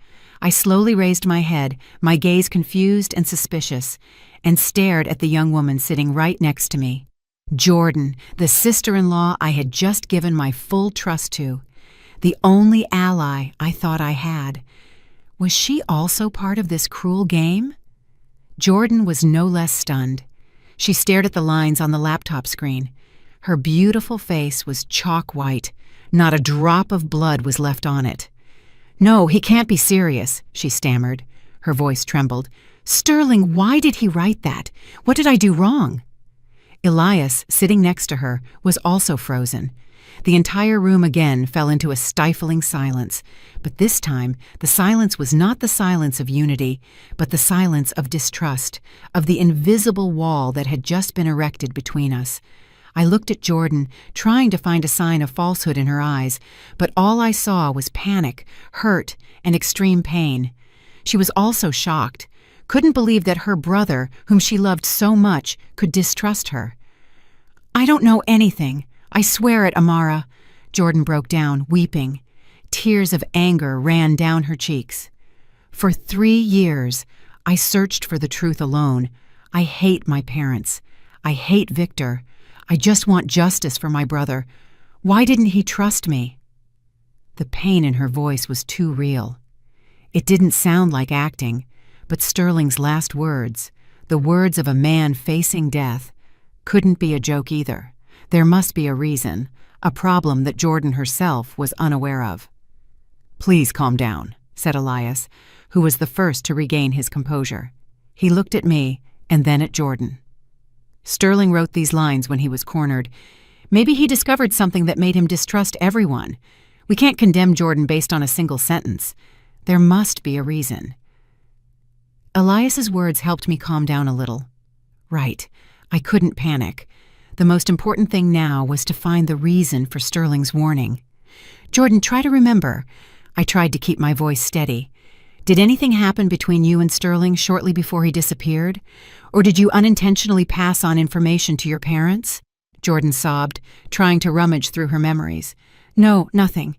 I slowly raised my head, my gaze confused and suspicious, and stared at the young woman sitting right next to me. Jordan, the sister-in-law I had just given my full trust to. The only ally I thought I had. Was she also part of this cruel game? Jordan was no less stunned. She stared at the lines on the laptop screen. Her beautiful face was chalk white. Not a drop of blood was left on it. "No, he can't be serious," she stammered. Her voice trembled. "Sterling, why did he write that? What did I do wrong?" Elias, sitting next to her, was also frozen. The entire room again fell into a stifling silence, but this time the silence was not the silence of unity, but the silence of distrust, of the invisible wall that had just been erected between us. I looked at Jordan, trying to find a sign of falsehood in her eyes, but all I saw was panic, hurt, and extreme pain. She was also shocked, couldn't believe that her brother, whom she loved so much, could distrust her. "I don't know anything. I swear it, Amara." Jordan broke down, weeping. Tears of anger ran down her cheeks. "For 3 years, I searched for the truth alone. I hate my parents. I hate Victor. I just want justice for my brother. Why didn't he trust me?" The pain in her voice was too real. It didn't sound like acting, but Sterling's last words, the words of a man facing death, couldn't be a joke either. There must be a reason, a problem that Jordan herself was unaware of. "Please calm down," said Elias, who was the first to regain his composure. He looked at me and then at Jordan. "Sterling wrote these lines when he was cornered. Maybe he discovered something that made him distrust everyone. We can't condemn Jordan based on a single sentence. There must be a reason." Elias's words helped me calm down a little. Right, I couldn't panic. The most important thing now was to find the reason for Sterling's warning. "Jordan, try to remember." I tried to keep my voice steady. "Did anything happen between you and Sterling shortly before he disappeared? Or did you unintentionally pass on information to your parents?" Jordan sobbed, trying to rummage through her memories. No, nothing.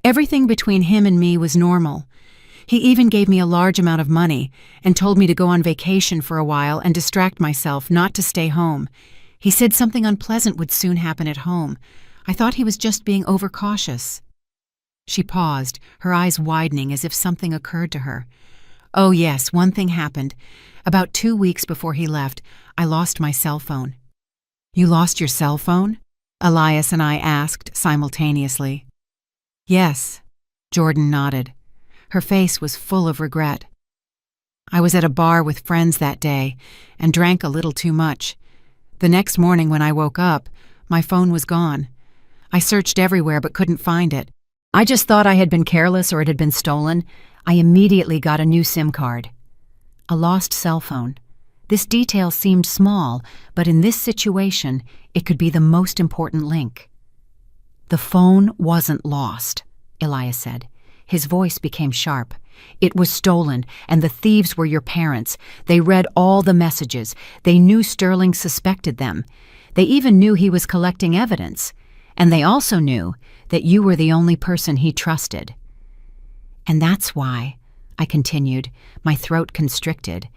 Everything between him and me was normal. He even gave me a large amount of money and told me to go on vacation for a while and distract myself, not to stay home. He said something unpleasant would soon happen at home. I thought he was just being overcautious. She paused, her eyes widening as if something occurred to her. Oh yes, one thing happened. About 2 weeks before he left, I lost my cell phone. You lost your cell phone? Elias and I asked simultaneously. Yes, Jordan nodded. Her face was full of regret. I was at a bar with friends that day and drank a little too much. The next morning when I woke up, my phone was gone. I searched everywhere but couldn't find it. I just thought I had been careless or it had been stolen. I immediately got a new SIM card. A lost cell phone. This detail seemed small, but in this situation, it could be the most important link. The phone wasn't lost, Elias said. His voice became sharp. It was stolen, and the thieves were your parents. They read all the messages. They knew Sterling suspected them. They even knew he was collecting evidence. And they also knew that you were the only person he trusted. And that's why, I continued, my throat constricted.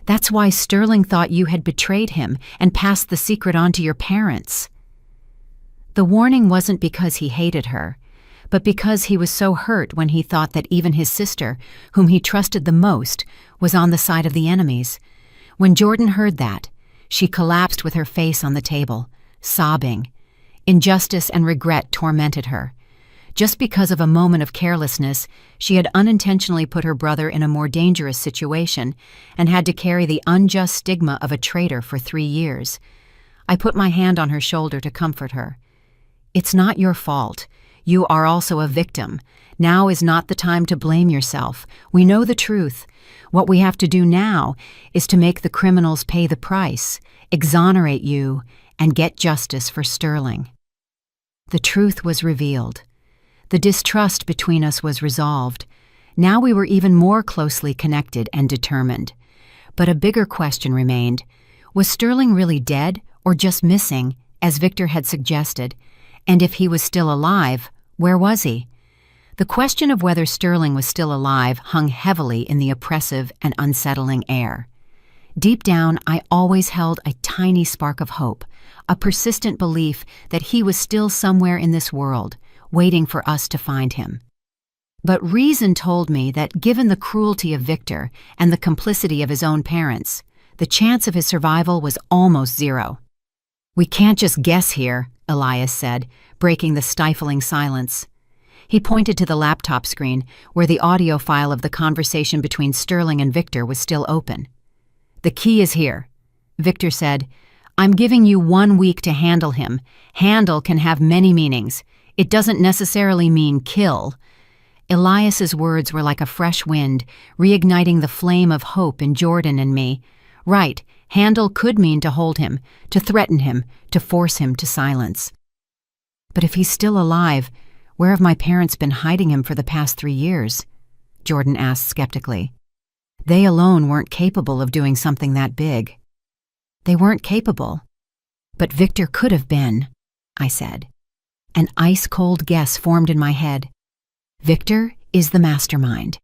That's why Sterling thought you had betrayed him and passed the secret on to your parents. The warning wasn't because he hated her, but because he was so hurt when he thought that even his sister, whom he trusted the most, was on the side of the enemies. When Jordan heard that, she collapsed with her face on the table, sobbing. Injustice and regret tormented her. Just because of a moment of carelessness, she had unintentionally put her brother in a more dangerous situation and had to carry the unjust stigma of a traitor for 3 years. I put my hand on her shoulder to comfort her. It's not your fault. You are also a victim. Now is not the time to blame yourself. We know the truth. What we have to do now is to make the criminals pay the price, exonerate you, and get justice for Sterling. The truth was revealed. The distrust between us was resolved. Now we were even more closely connected and determined. But a bigger question remained. Was Sterling really dead or just missing, as Victor had suggested? And if he was still alive, where was he? The question of whether Sterling was still alive hung heavily in the oppressive and unsettling air. Deep down, I always held a tiny spark of hope, a persistent belief that he was still somewhere in this world, waiting for us to find him. But reason told me that given the cruelty of Victor and the complicity of his own parents, the chance of his survival was almost zero. We can't just guess here, Elias said, breaking the stifling silence. He pointed to the laptop screen, where the audio file of the conversation between Sterling and Victor was still open. The key is here. Victor said, I'm giving you 1 week to handle him. Handle can have many meanings. It doesn't necessarily mean kill. Elias's words were like a fresh wind, reigniting the flame of hope in Jordan and me. Right, handle could mean to hold him, to threaten him, to force him to silence. But if he's still alive, where have my parents been hiding him for the past 3 years? Jordan asked skeptically. They alone weren't capable of doing something that big. They weren't capable. But Victor could have been, I said. An ice-cold guess formed in my head. Victor is the mastermind.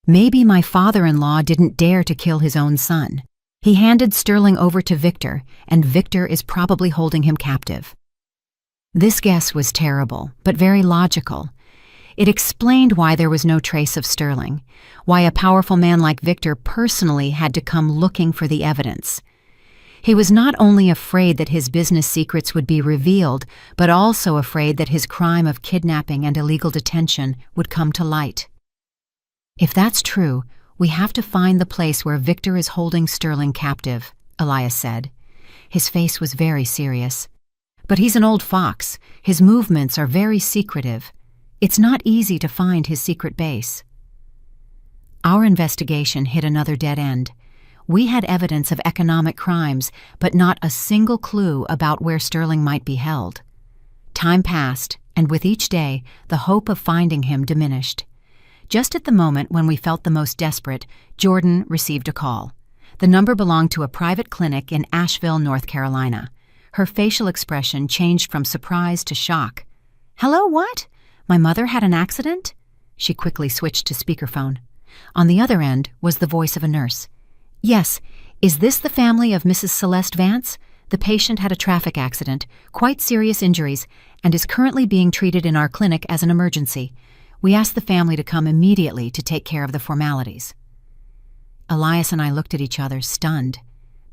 Maybe my father-in-law didn't dare to kill his own son. He handed Sterling over to Victor, and Victor is probably holding him captive. This guess was terrible, but very logical. It explained why there was no trace of Sterling, why a powerful man like Victor personally had to come looking for the evidence. He was not only afraid that his business secrets would be revealed, but also afraid that his crime of kidnapping and illegal detention would come to light. If that's true, we have to find the place where Victor is holding Sterling captive, Elias said. His face was very serious. But he's an old fox. His movements are very secretive. It's not easy to find his secret base. Our investigation hit another dead end. We had evidence of economic crimes, but not a single clue about where Sterling might be held. Time passed, and with each day, the hope of finding him diminished. Just at the moment when we felt the most desperate, Jordan received a call. The number belonged to a private clinic in Asheville, North Carolina. Her facial expression changed from surprise to shock. "Hello, what? My mother had an accident?" She quickly switched to speakerphone. On the other end was the voice of a nurse. "Yes, is this the family of Mrs. Celeste Vance? The patient had a traffic accident, quite serious injuries, and is currently being treated in our clinic as an emergency. We asked the family to come immediately to take care of the formalities." Elias and I looked at each other, stunned.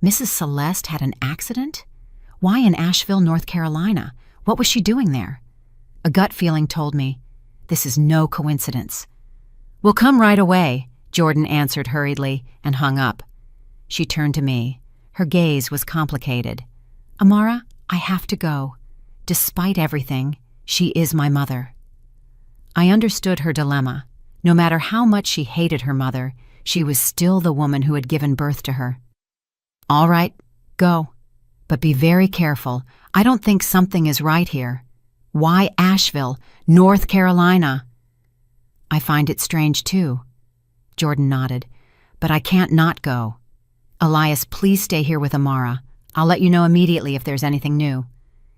Mrs. Celeste had an accident? Why in Asheville, North Carolina? What was she doing there? A gut feeling told me, this is no coincidence. "We'll come right away," Jordan answered hurriedly and hung up. She turned to me. Her gaze was complicated. "Amara, I have to go. Despite everything, she is my mother." I understood her dilemma. No matter how much she hated her mother, she was still the woman who had given birth to her. "All right, go. But be very careful. I don't think something is right here. Why Asheville, North Carolina?" "I find it strange too." Jordan nodded. "But I can't not go. Elias, please stay here with Amara. I'll let you know immediately if there's anything new."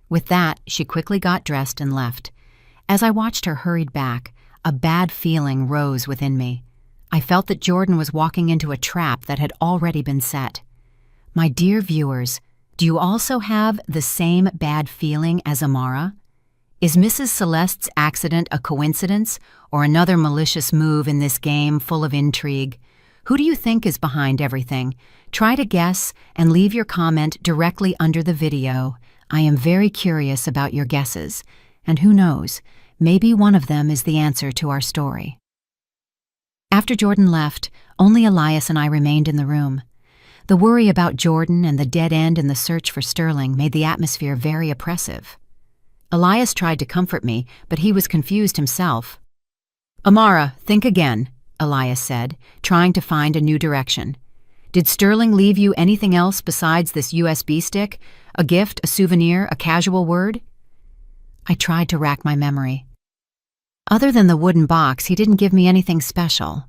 With that, she quickly got dressed and left. As I watched her hurried back, a bad feeling rose within me. I felt that Jordan was walking into a trap that had already been set. My dear viewers, do you also have the same bad feeling as Amara? Is Mrs. Celeste's accident a coincidence or another malicious move in this game full of intrigue? Who do you think is behind everything? Try to guess and leave your comment directly under the video. I am very curious about your guesses, and who knows, maybe one of them is the answer to our story. After Jordan left, only Elias and I remained in the room. The worry about Jordan and the dead end in the search for Sterling made the atmosphere very oppressive. Elias tried to comfort me, but he was confused himself. "Amara, think again," Elias said, trying to find a new direction. "Did Sterling leave you anything else besides this USB stick? A gift, a souvenir, a casual word?" I tried to rack my memory. Other than the wooden box, he didn't give me anything special.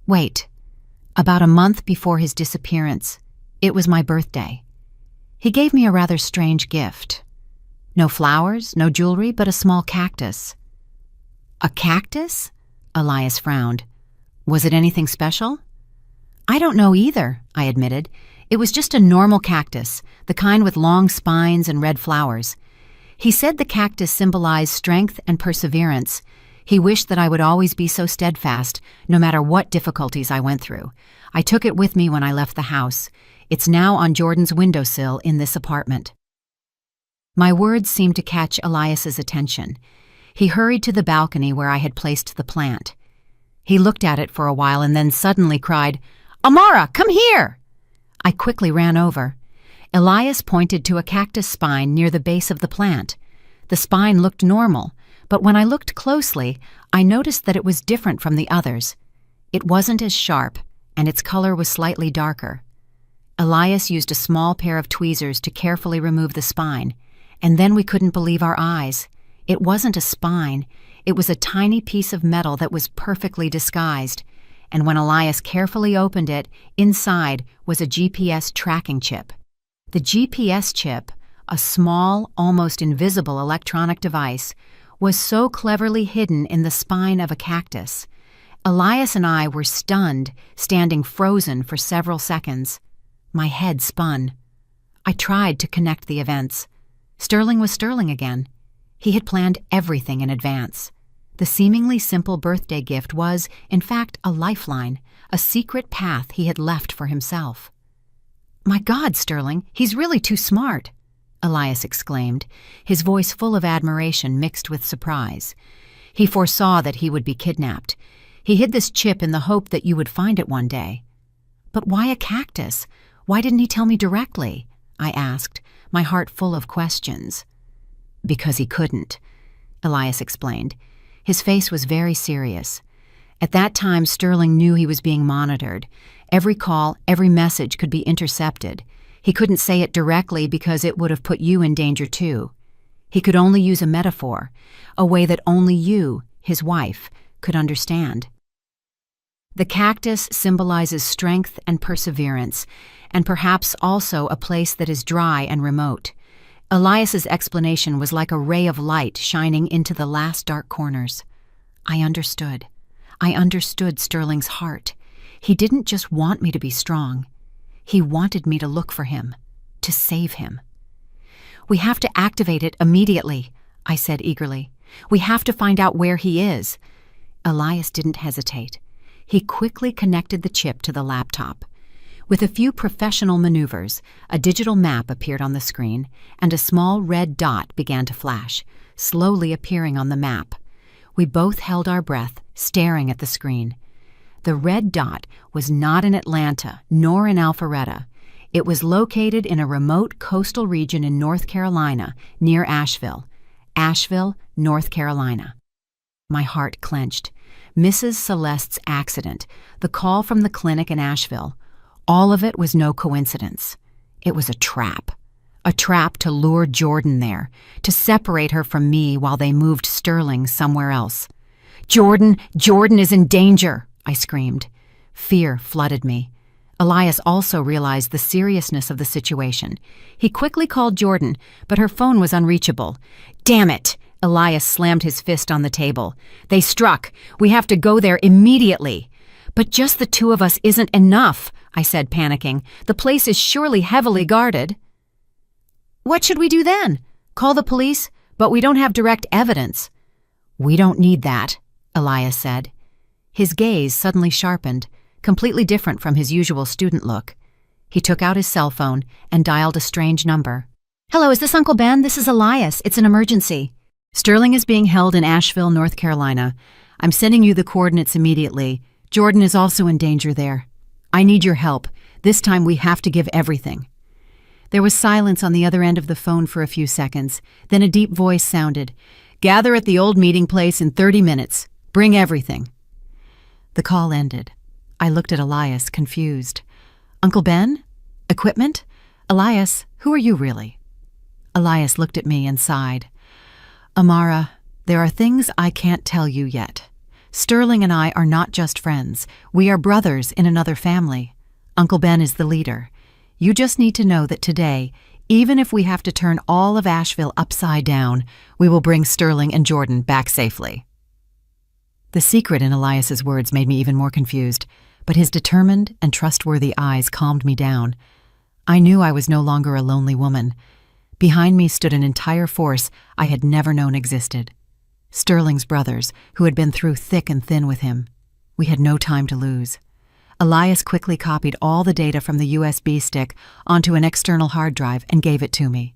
Wait. About a month before his disappearance, it was my birthday. He gave me a rather strange gift. No flowers, no jewelry, but a small cactus. "A cactus?" Elias frowned. "Was it anything special?" "I don't know either," I admitted. "It was just a normal cactus, the kind with long spines and red flowers. He said the cactus symbolized strength and perseverance. He wished that I would always be so steadfast, no matter what difficulties I went through. I took it with me when I left the house. It's now on Jordan's windowsill in this apartment." My words seemed to catch Elias's attention. He hurried to the balcony where I had placed the plant. He looked at it for a while and then suddenly cried, "Amara, come here!" I quickly ran over. Elias pointed to a cactus spine near the base of the plant. The spine looked normal, but when I looked closely, I noticed that it was different from the others. It wasn't as sharp, and its color was slightly darker. Elias used a small pair of tweezers to carefully remove the spine, and then we couldn't believe our eyes. It wasn't a spine. It was a tiny piece of metal that was perfectly disguised, and when Elias carefully opened it, inside was a GPS tracking chip. The GPS chip, a small, almost invisible electronic device, was so cleverly hidden in the spine of a cactus. Elias and I were stunned, standing frozen for several seconds. My head spun. I tried to connect the events. Sterling was Sterling again. He had planned everything in advance. The seemingly simple birthday gift was, in fact, a lifeline, a secret path he had left for himself. "My God, Sterling, he's really too smart," Elias exclaimed, his voice full of admiration mixed with surprise. "He foresaw that he would be kidnapped. He hid this chip in the hope that you would find it one day." "But why a cactus? Why didn't he tell me directly?" I asked, my heart full of questions. "Because he couldn't," Elias explained. His face was very serious. At that time, Sterling knew he was being monitored. Every call, every message could be intercepted. He couldn't say it directly because it would have put you in danger too. He could only use a metaphor, a way that only you, his wife, could understand. The cactus symbolizes strength and perseverance, and perhaps also a place that is dry and remote. Elias's explanation was like a ray of light shining into the last dark corners. I understood. I understood Sterling's heart. He didn't just want me to be strong. He wanted me to look for him, to save him. "We have to activate it immediately," I said eagerly. "We have to find out where he is." Elias didn't hesitate. He quickly connected the chip to the laptop. With a few professional maneuvers, a digital map appeared on the screen, and a small red dot began to flash, slowly appearing on the map. We both held our breath, staring at the screen. The red dot was not in Atlanta, nor in Alpharetta. It was located in a remote coastal region in North Carolina, near Asheville. Asheville, North Carolina. My heart clenched. Mrs. Celeste's accident, the call from the clinic in Asheville, all of it was no coincidence. It was a trap to lure Jordan there, to separate her from me while they moved Sterling somewhere else. Jordan is in danger!" I screamed. Fear flooded me. Elias also realized the seriousness of the situation. He quickly called Jordan, but her phone was unreachable. "Damn it!" Elias slammed his fist on the table. "They struck. We have to go there immediately." "But just the two of us isn't enough," I said, panicking. "The place is surely heavily guarded." "What should we do then? Call the police? But we don't have direct evidence." "We don't need that," Elias said. His gaze suddenly sharpened, completely different from his usual student look. He took out his cell phone and dialed a strange number. "Hello, is this Uncle Ben? This is Elias. It's an emergency." "Sterling is being held in Asheville, North Carolina. I'm sending you the coordinates immediately. Jordan is also in danger there. I need your help. This time we have to give everything." There was silence on the other end of the phone for a few seconds. Then a deep voice sounded. "Gather at the old meeting place in 30 minutes. Bring everything." The call ended. I looked at Elias, confused. "Uncle Ben? Equipment? Elias, who are you really?" Elias looked at me and sighed. "Amara, there are things I can't tell you yet. Sterling and I are not just friends. We are brothers in another family. Uncle Ben is the leader. You just need to know that today, even if we have to turn all of Asheville upside down, we will bring Sterling and Jordan back safely." The secret in Elias's words made me even more confused, but his determined and trustworthy eyes calmed me down. I knew I was no longer a lonely woman. Behind me stood an entire force I had never known existed. Sterling's brothers, who had been through thick and thin with him. We had no time to lose. Elias quickly copied all the data from the USB stick onto an external hard drive and gave it to me.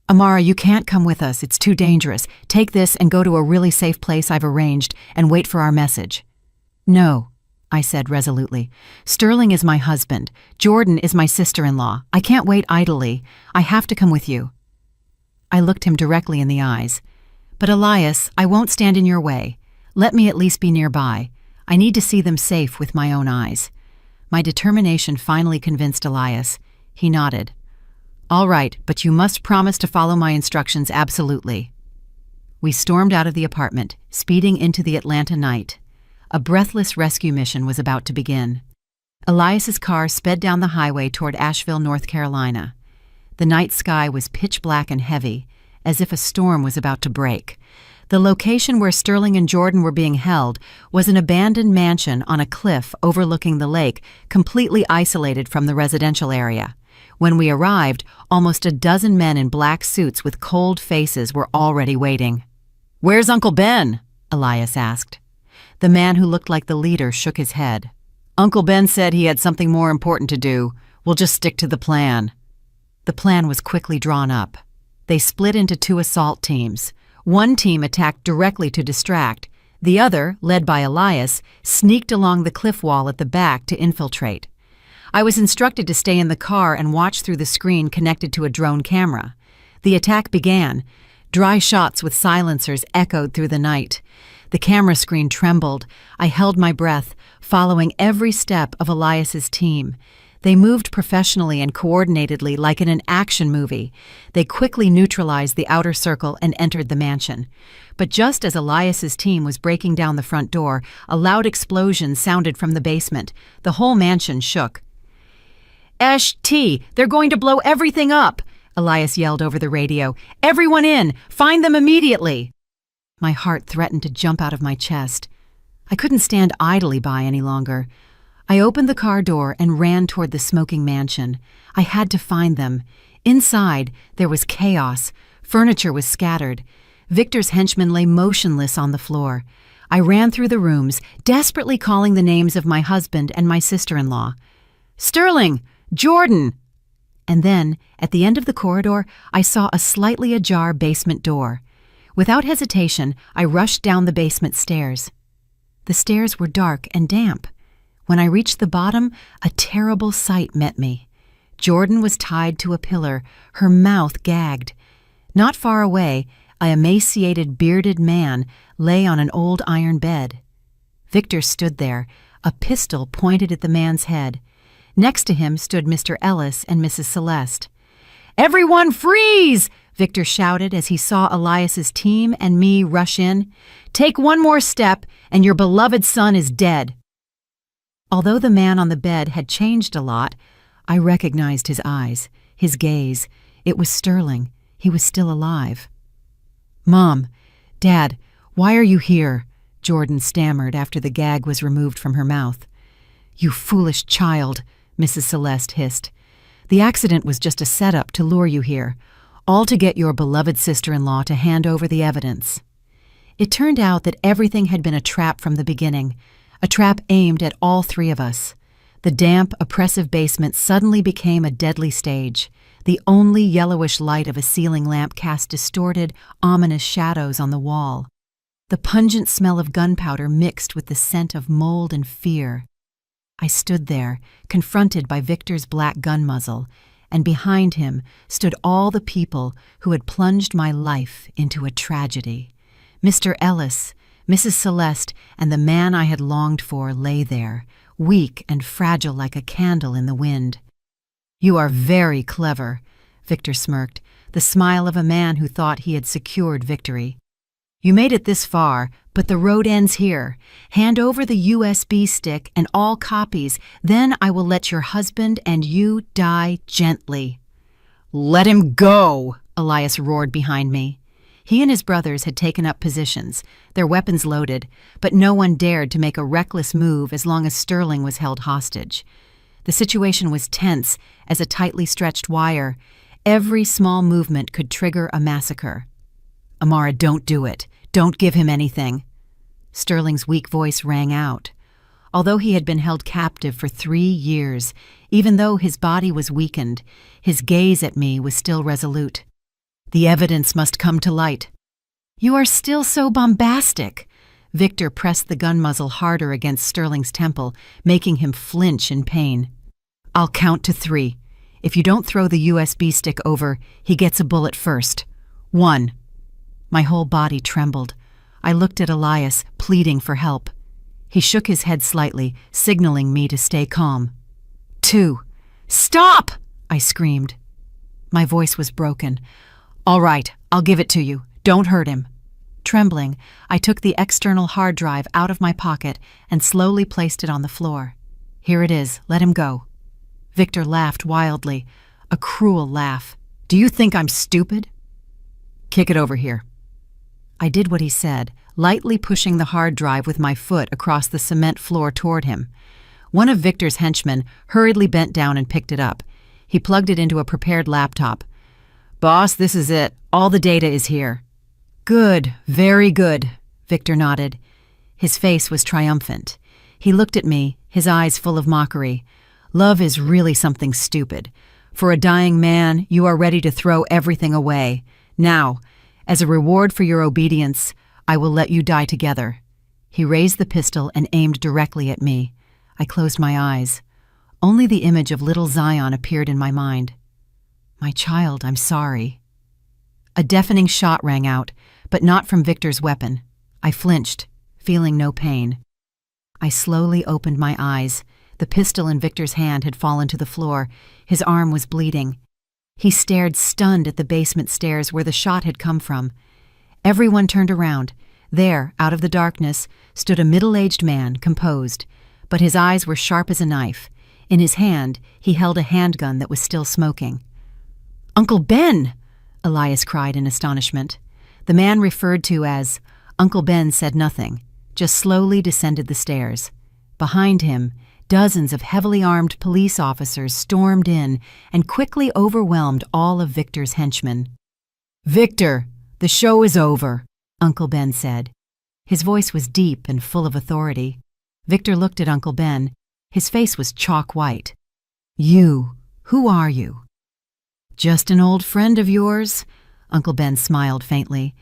"Amara, you can't come with us. It's too dangerous. Take this and go to a really safe place I've arranged and wait for our message." "No," I said resolutely. "Sterling is my husband. Jordan is my sister-in-law. I can't wait idly. I have to come with you." I looked him directly in the eyes. "But Elias, I won't stand in your way. Let me at least be nearby. I need to see them safe with my own eyes." My determination finally convinced Elias. He nodded. "All right, but you must promise to follow my instructions absolutely." We stormed out of the apartment, speeding into the Atlanta night. A breathless rescue mission was about to begin. Elias's car sped down the highway toward Asheville, North Carolina. The night sky was pitch black and heavy, as if a storm was about to break. The location where Sterling and Jordan were being held was an abandoned mansion on a cliff overlooking the lake, completely isolated from the residential area. When we arrived, almost a dozen men in black suits with cold faces were already waiting. "Where's Uncle Ben?" Elias asked. The man who looked like the leader shook his head. "Uncle Ben said he had something more important to do. We'll just stick to the plan." The plan was quickly drawn up. They split into two assault teams. One team attacked directly to distract. The other, led by Elias, sneaked along the cliff wall at the back to infiltrate. I was instructed to stay in the car and watch through the screen connected to a drone camera. The attack began. Dry shots with silencers echoed through the night. The camera screen trembled. I held my breath, following every step of Elias's team. They moved professionally and coordinatedly like in an action movie. They quickly neutralized the outer circle and entered the mansion. But just as Elias's team was breaking down the front door, a loud explosion sounded from the basement. The whole mansion shook. "T, they're going to blow everything up!" Elias yelled over the radio. "Everyone in! Find them immediately!" My heart threatened to jump out of my chest. I couldn't stand idly by any longer. I opened the car door and ran toward the smoking mansion. I had to find them. Inside, there was chaos. Furniture was scattered. Victor's henchmen lay motionless on the floor. I ran through the rooms, desperately calling the names of my husband and my sister-in-law. "Sterling! Jordan!" And then, at the end of the corridor, I saw a slightly ajar basement door. Without hesitation, I rushed down the basement stairs. The stairs were dark and damp. When I reached the bottom, a terrible sight met me. Jordan was tied to a pillar, her mouth gagged. Not far away, an emaciated, bearded man lay on an old iron bed. Victor stood there, a pistol pointed at the man's head. Next to him stood Mr. Ellis and Mrs. Celeste. "Everyone freeze!" Victor shouted as he saw Elias's team and me rush in. "Take one more step, and your beloved son is dead." Although the man on the bed had changed a lot, I recognized his eyes, his gaze. It was Sterling. He was still alive. "Mom, Dad, why are you here?" Jordan stammered after the gag was removed from her mouth. "You foolish child," Mrs. Celeste hissed. "The accident was just a setup to lure you here, all to get your beloved sister-in-law to hand over the evidence." It turned out that everything had been a trap from the beginning, a trap aimed at all three of us. The damp, oppressive basement suddenly became a deadly stage. The only yellowish light of a ceiling lamp cast distorted, ominous shadows on the wall. The pungent smell of gunpowder mixed with the scent of mold and fear. I stood there, confronted by Victor's black gun muzzle, and behind him stood all the people who had plunged my life into a tragedy. Mr. Ellis, Mrs. Celeste, and the man I had longed for lay there, weak and fragile like a candle in the wind. "You are very clever," Victor smirked, the smile of a man who thought he had secured victory. "You made it this far, but the road ends here. Hand over the USB stick and all copies, then I will let your husband and you die gently." "Let him go!" Elias roared behind me. He and his brothers had taken up positions, their weapons loaded, but no one dared to make a reckless move as long as Sterling was held hostage. The situation was tense as a tightly stretched wire. Every small movement could trigger a massacre. "Amara, don't do it. Don't give him anything." Sterling's weak voice rang out. Although he had been held captive for 3 years, even though his body was weakened, his gaze at me was still resolute. "The evidence must come to light." "You are still so bombastic." Victor pressed the gun muzzle harder against Sterling's temple, making him flinch in pain. "I'll count to 3. If you don't throw the USB stick over, he gets a bullet first. 1. My whole body trembled. I looked at Elias, pleading for help. He shook his head slightly, signaling me to stay calm. 2. "Stop!" I screamed. My voice was broken. "All right, I'll give it to you. Don't hurt him." Trembling, I took the external hard drive out of my pocket and slowly placed it on the floor. "Here it is. Let him go." Victor laughed wildly, a cruel laugh. "Do you think I'm stupid?" "Kick it over here." I did what he said, lightly pushing the hard drive with my foot across the cement floor toward him. One of Victor's henchmen hurriedly bent down and picked it up. He plugged it into a prepared laptop. "Boss, this is it. All the data is here." "Good, very good," Victor nodded. His face was triumphant. He looked at me, his eyes full of mockery. "Love is really something stupid. For a dying man, you are ready to throw everything away. Now, as a reward for your obedience, I will let you die together." He raised the pistol and aimed directly at me. I closed my eyes. Only the image of little Zion appeared in my mind. "My child, I'm sorry." A deafening shot rang out, but not from Victor's weapon. I flinched, feeling no pain. I slowly opened my eyes. The pistol in Victor's hand had fallen to the floor. His arm was bleeding. He stared stunned at the basement stairs where the shot had come from. Everyone turned around. There, out of the darkness, stood a middle-aged man, composed, but his eyes were sharp as a knife. In his hand, he held a handgun that was still smoking. "Uncle Ben!" Elias cried in astonishment. The man referred to as Uncle Ben said nothing, just slowly descended the stairs. Behind him, dozens of heavily armed police officers stormed in and quickly overwhelmed all of Victor's henchmen. "Victor, the show is over," Uncle Ben said. His voice was deep and full of authority. Victor looked at Uncle Ben. His face was chalk white. Who are you?" "Just an old friend of yours," Uncle Ben smiled faintly.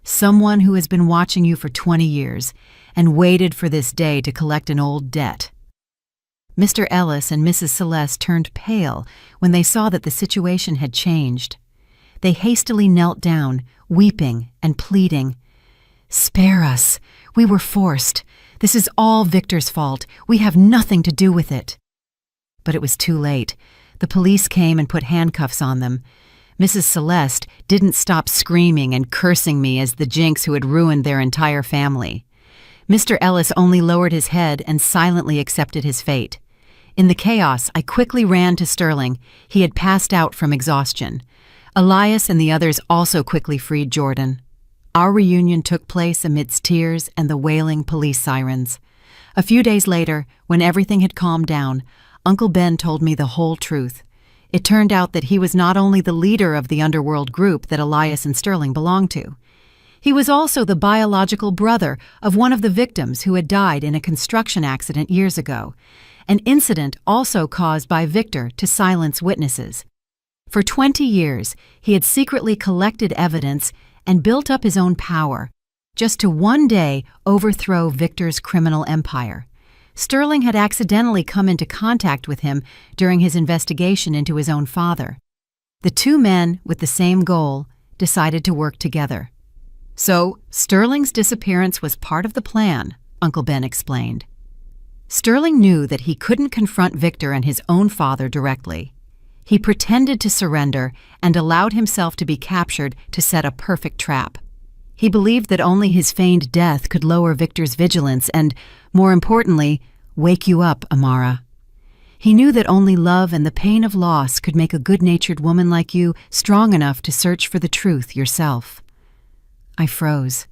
"Someone who has been watching you for 20 years and waited for this day to collect an old debt." Mr. Ellis and Mrs. Celeste turned pale when they saw that the situation had changed. They hastily knelt down, weeping and pleading. "Spare us. We were forced. This is all Victor's fault. We have nothing to do with it." But it was too late. The police came and put handcuffs on them. Mrs. Celeste didn't stop screaming and cursing me as the jinx who had ruined their entire family. Mr. Ellis only lowered his head and silently accepted his fate. In the chaos, I quickly ran to Sterling. He had passed out from exhaustion. Elias and the others also quickly freed Jordan. Our reunion took place amidst tears and the wailing police sirens. A few days later, when everything had calmed down, Uncle Ben told me the whole truth. It turned out that he was not only the leader of the underworld group that Elias and Sterling belonged to. He was also the biological brother of one of the victims who had died in a construction accident years ago, an incident also caused by Victor to silence witnesses. For 20 years, he had secretly collected evidence and built up his own power, just to one day overthrow Victor's criminal empire. Sterling had accidentally come into contact with him during his investigation into his own father. The two men, with the same goal, decided to work together. "So, Sterling's disappearance was part of the plan," Uncle Ben explained. Sterling knew that he couldn't confront Victor and his own father directly. He pretended to surrender and allowed himself to be captured to set a perfect trap. He believed that only his feigned death could lower Victor's vigilance and, more importantly, wake you up, Amara. He knew that only love and the pain of loss could make a good-natured woman like you strong enough to search for the truth yourself. I froze.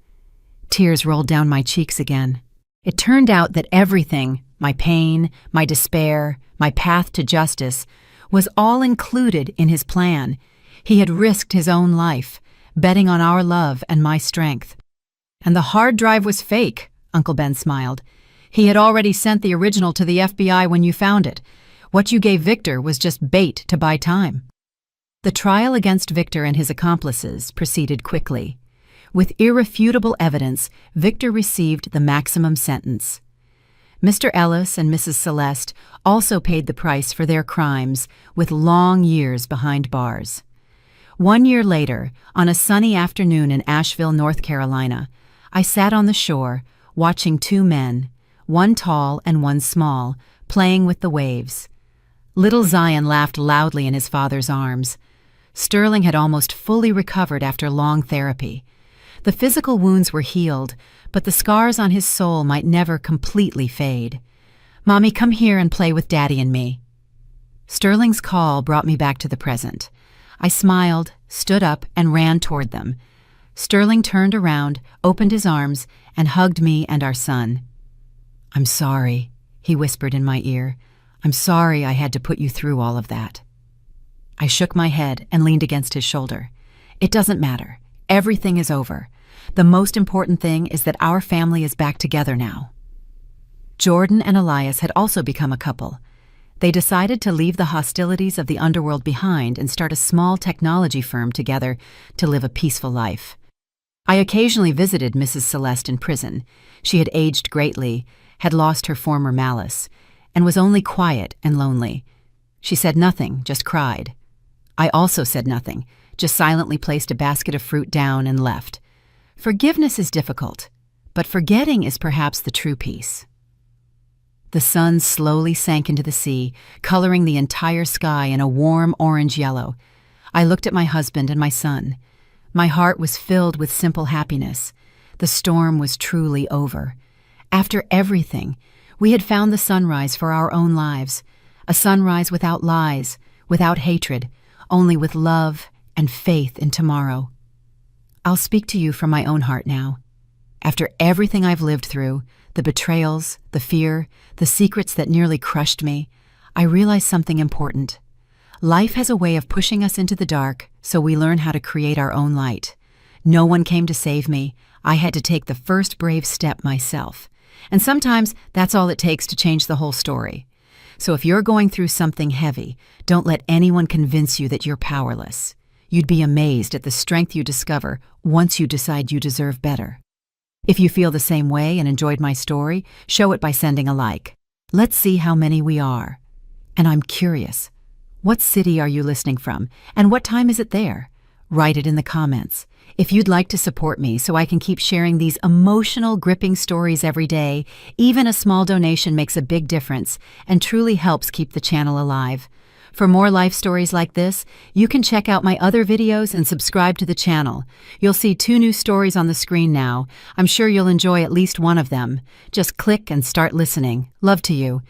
Tears rolled down my cheeks again. It turned out that everything, my pain, my despair, my path to justice, was all included in his plan. He had risked his own life, betting on our love and my strength. "And the hard drive was fake," Uncle Ben smiled. "He had already sent the original to the FBI when you found it. What you gave Victor was just bait to buy time." The trial against Victor and his accomplices proceeded quickly. With irrefutable evidence, Victor received the maximum sentence. Mr. Ellis and Mrs. Celeste also paid the price for their crimes with long years behind bars. 1 year later, on a sunny afternoon in Asheville, North Carolina, I sat on the shore, watching two men, one tall and one small, playing with the waves. Little Zion laughed loudly in his father's arms. Sterling had almost fully recovered after long therapy. The physical wounds were healed, but the scars on his soul might never completely fade. "Mommy, come here and play with Daddy and me." Sterling's call brought me back to the present. I smiled, stood up, and ran toward them. Sterling turned around, opened his arms, and hugged me and our son. "I'm sorry," he whispered in my ear. "I'm sorry I had to put you through all of that." I shook my head and leaned against his shoulder. "It doesn't matter. Everything is over. The most important thing is that our family is back together now." Jordan and Elias had also become a couple. They decided to leave the hostilities of the underworld behind and start a small technology firm together to live a peaceful life. I occasionally visited Mrs. Celeste in prison. She had aged greatly, had lost her former malice, and was only quiet and lonely. She said nothing, just cried. I also said nothing, just silently placed a basket of fruit down and left. Forgiveness is difficult, but forgetting is perhaps the true peace. The sun slowly sank into the sea, coloring the entire sky in a warm orange-yellow. I looked at my husband and my son. My heart was filled with simple happiness. The storm was truly over. After everything, we had found the sunrise for our own lives, a sunrise without lies, without hatred, only with love and faith in tomorrow. I'll speak to you from my own heart now. After everything I've lived through, the betrayals, the fear, the secrets that nearly crushed me, I realized something important. Life has a way of pushing us into the dark, so we learn how to create our own light. No one came to save me. I had to take the first brave step myself. And sometimes that's all it takes to change the whole story. So if you're going through something heavy, don't let anyone convince you that you're powerless. You'd be amazed at the strength you discover once you decide you deserve better. If you feel the same way and enjoyed my story, show it by sending a like. Let's see how many we are. And I'm curious, what city are you listening from, and what time is it there? Write it in the comments. If you'd like to support me so I can keep sharing these emotional, gripping stories every day, even a small donation makes a big difference and truly helps keep the channel alive. For more life stories like this, you can check out my other videos and subscribe to the channel. You'll see 2 new stories on the screen now. I'm sure you'll enjoy at least one of them. Just click and start listening. Love to you.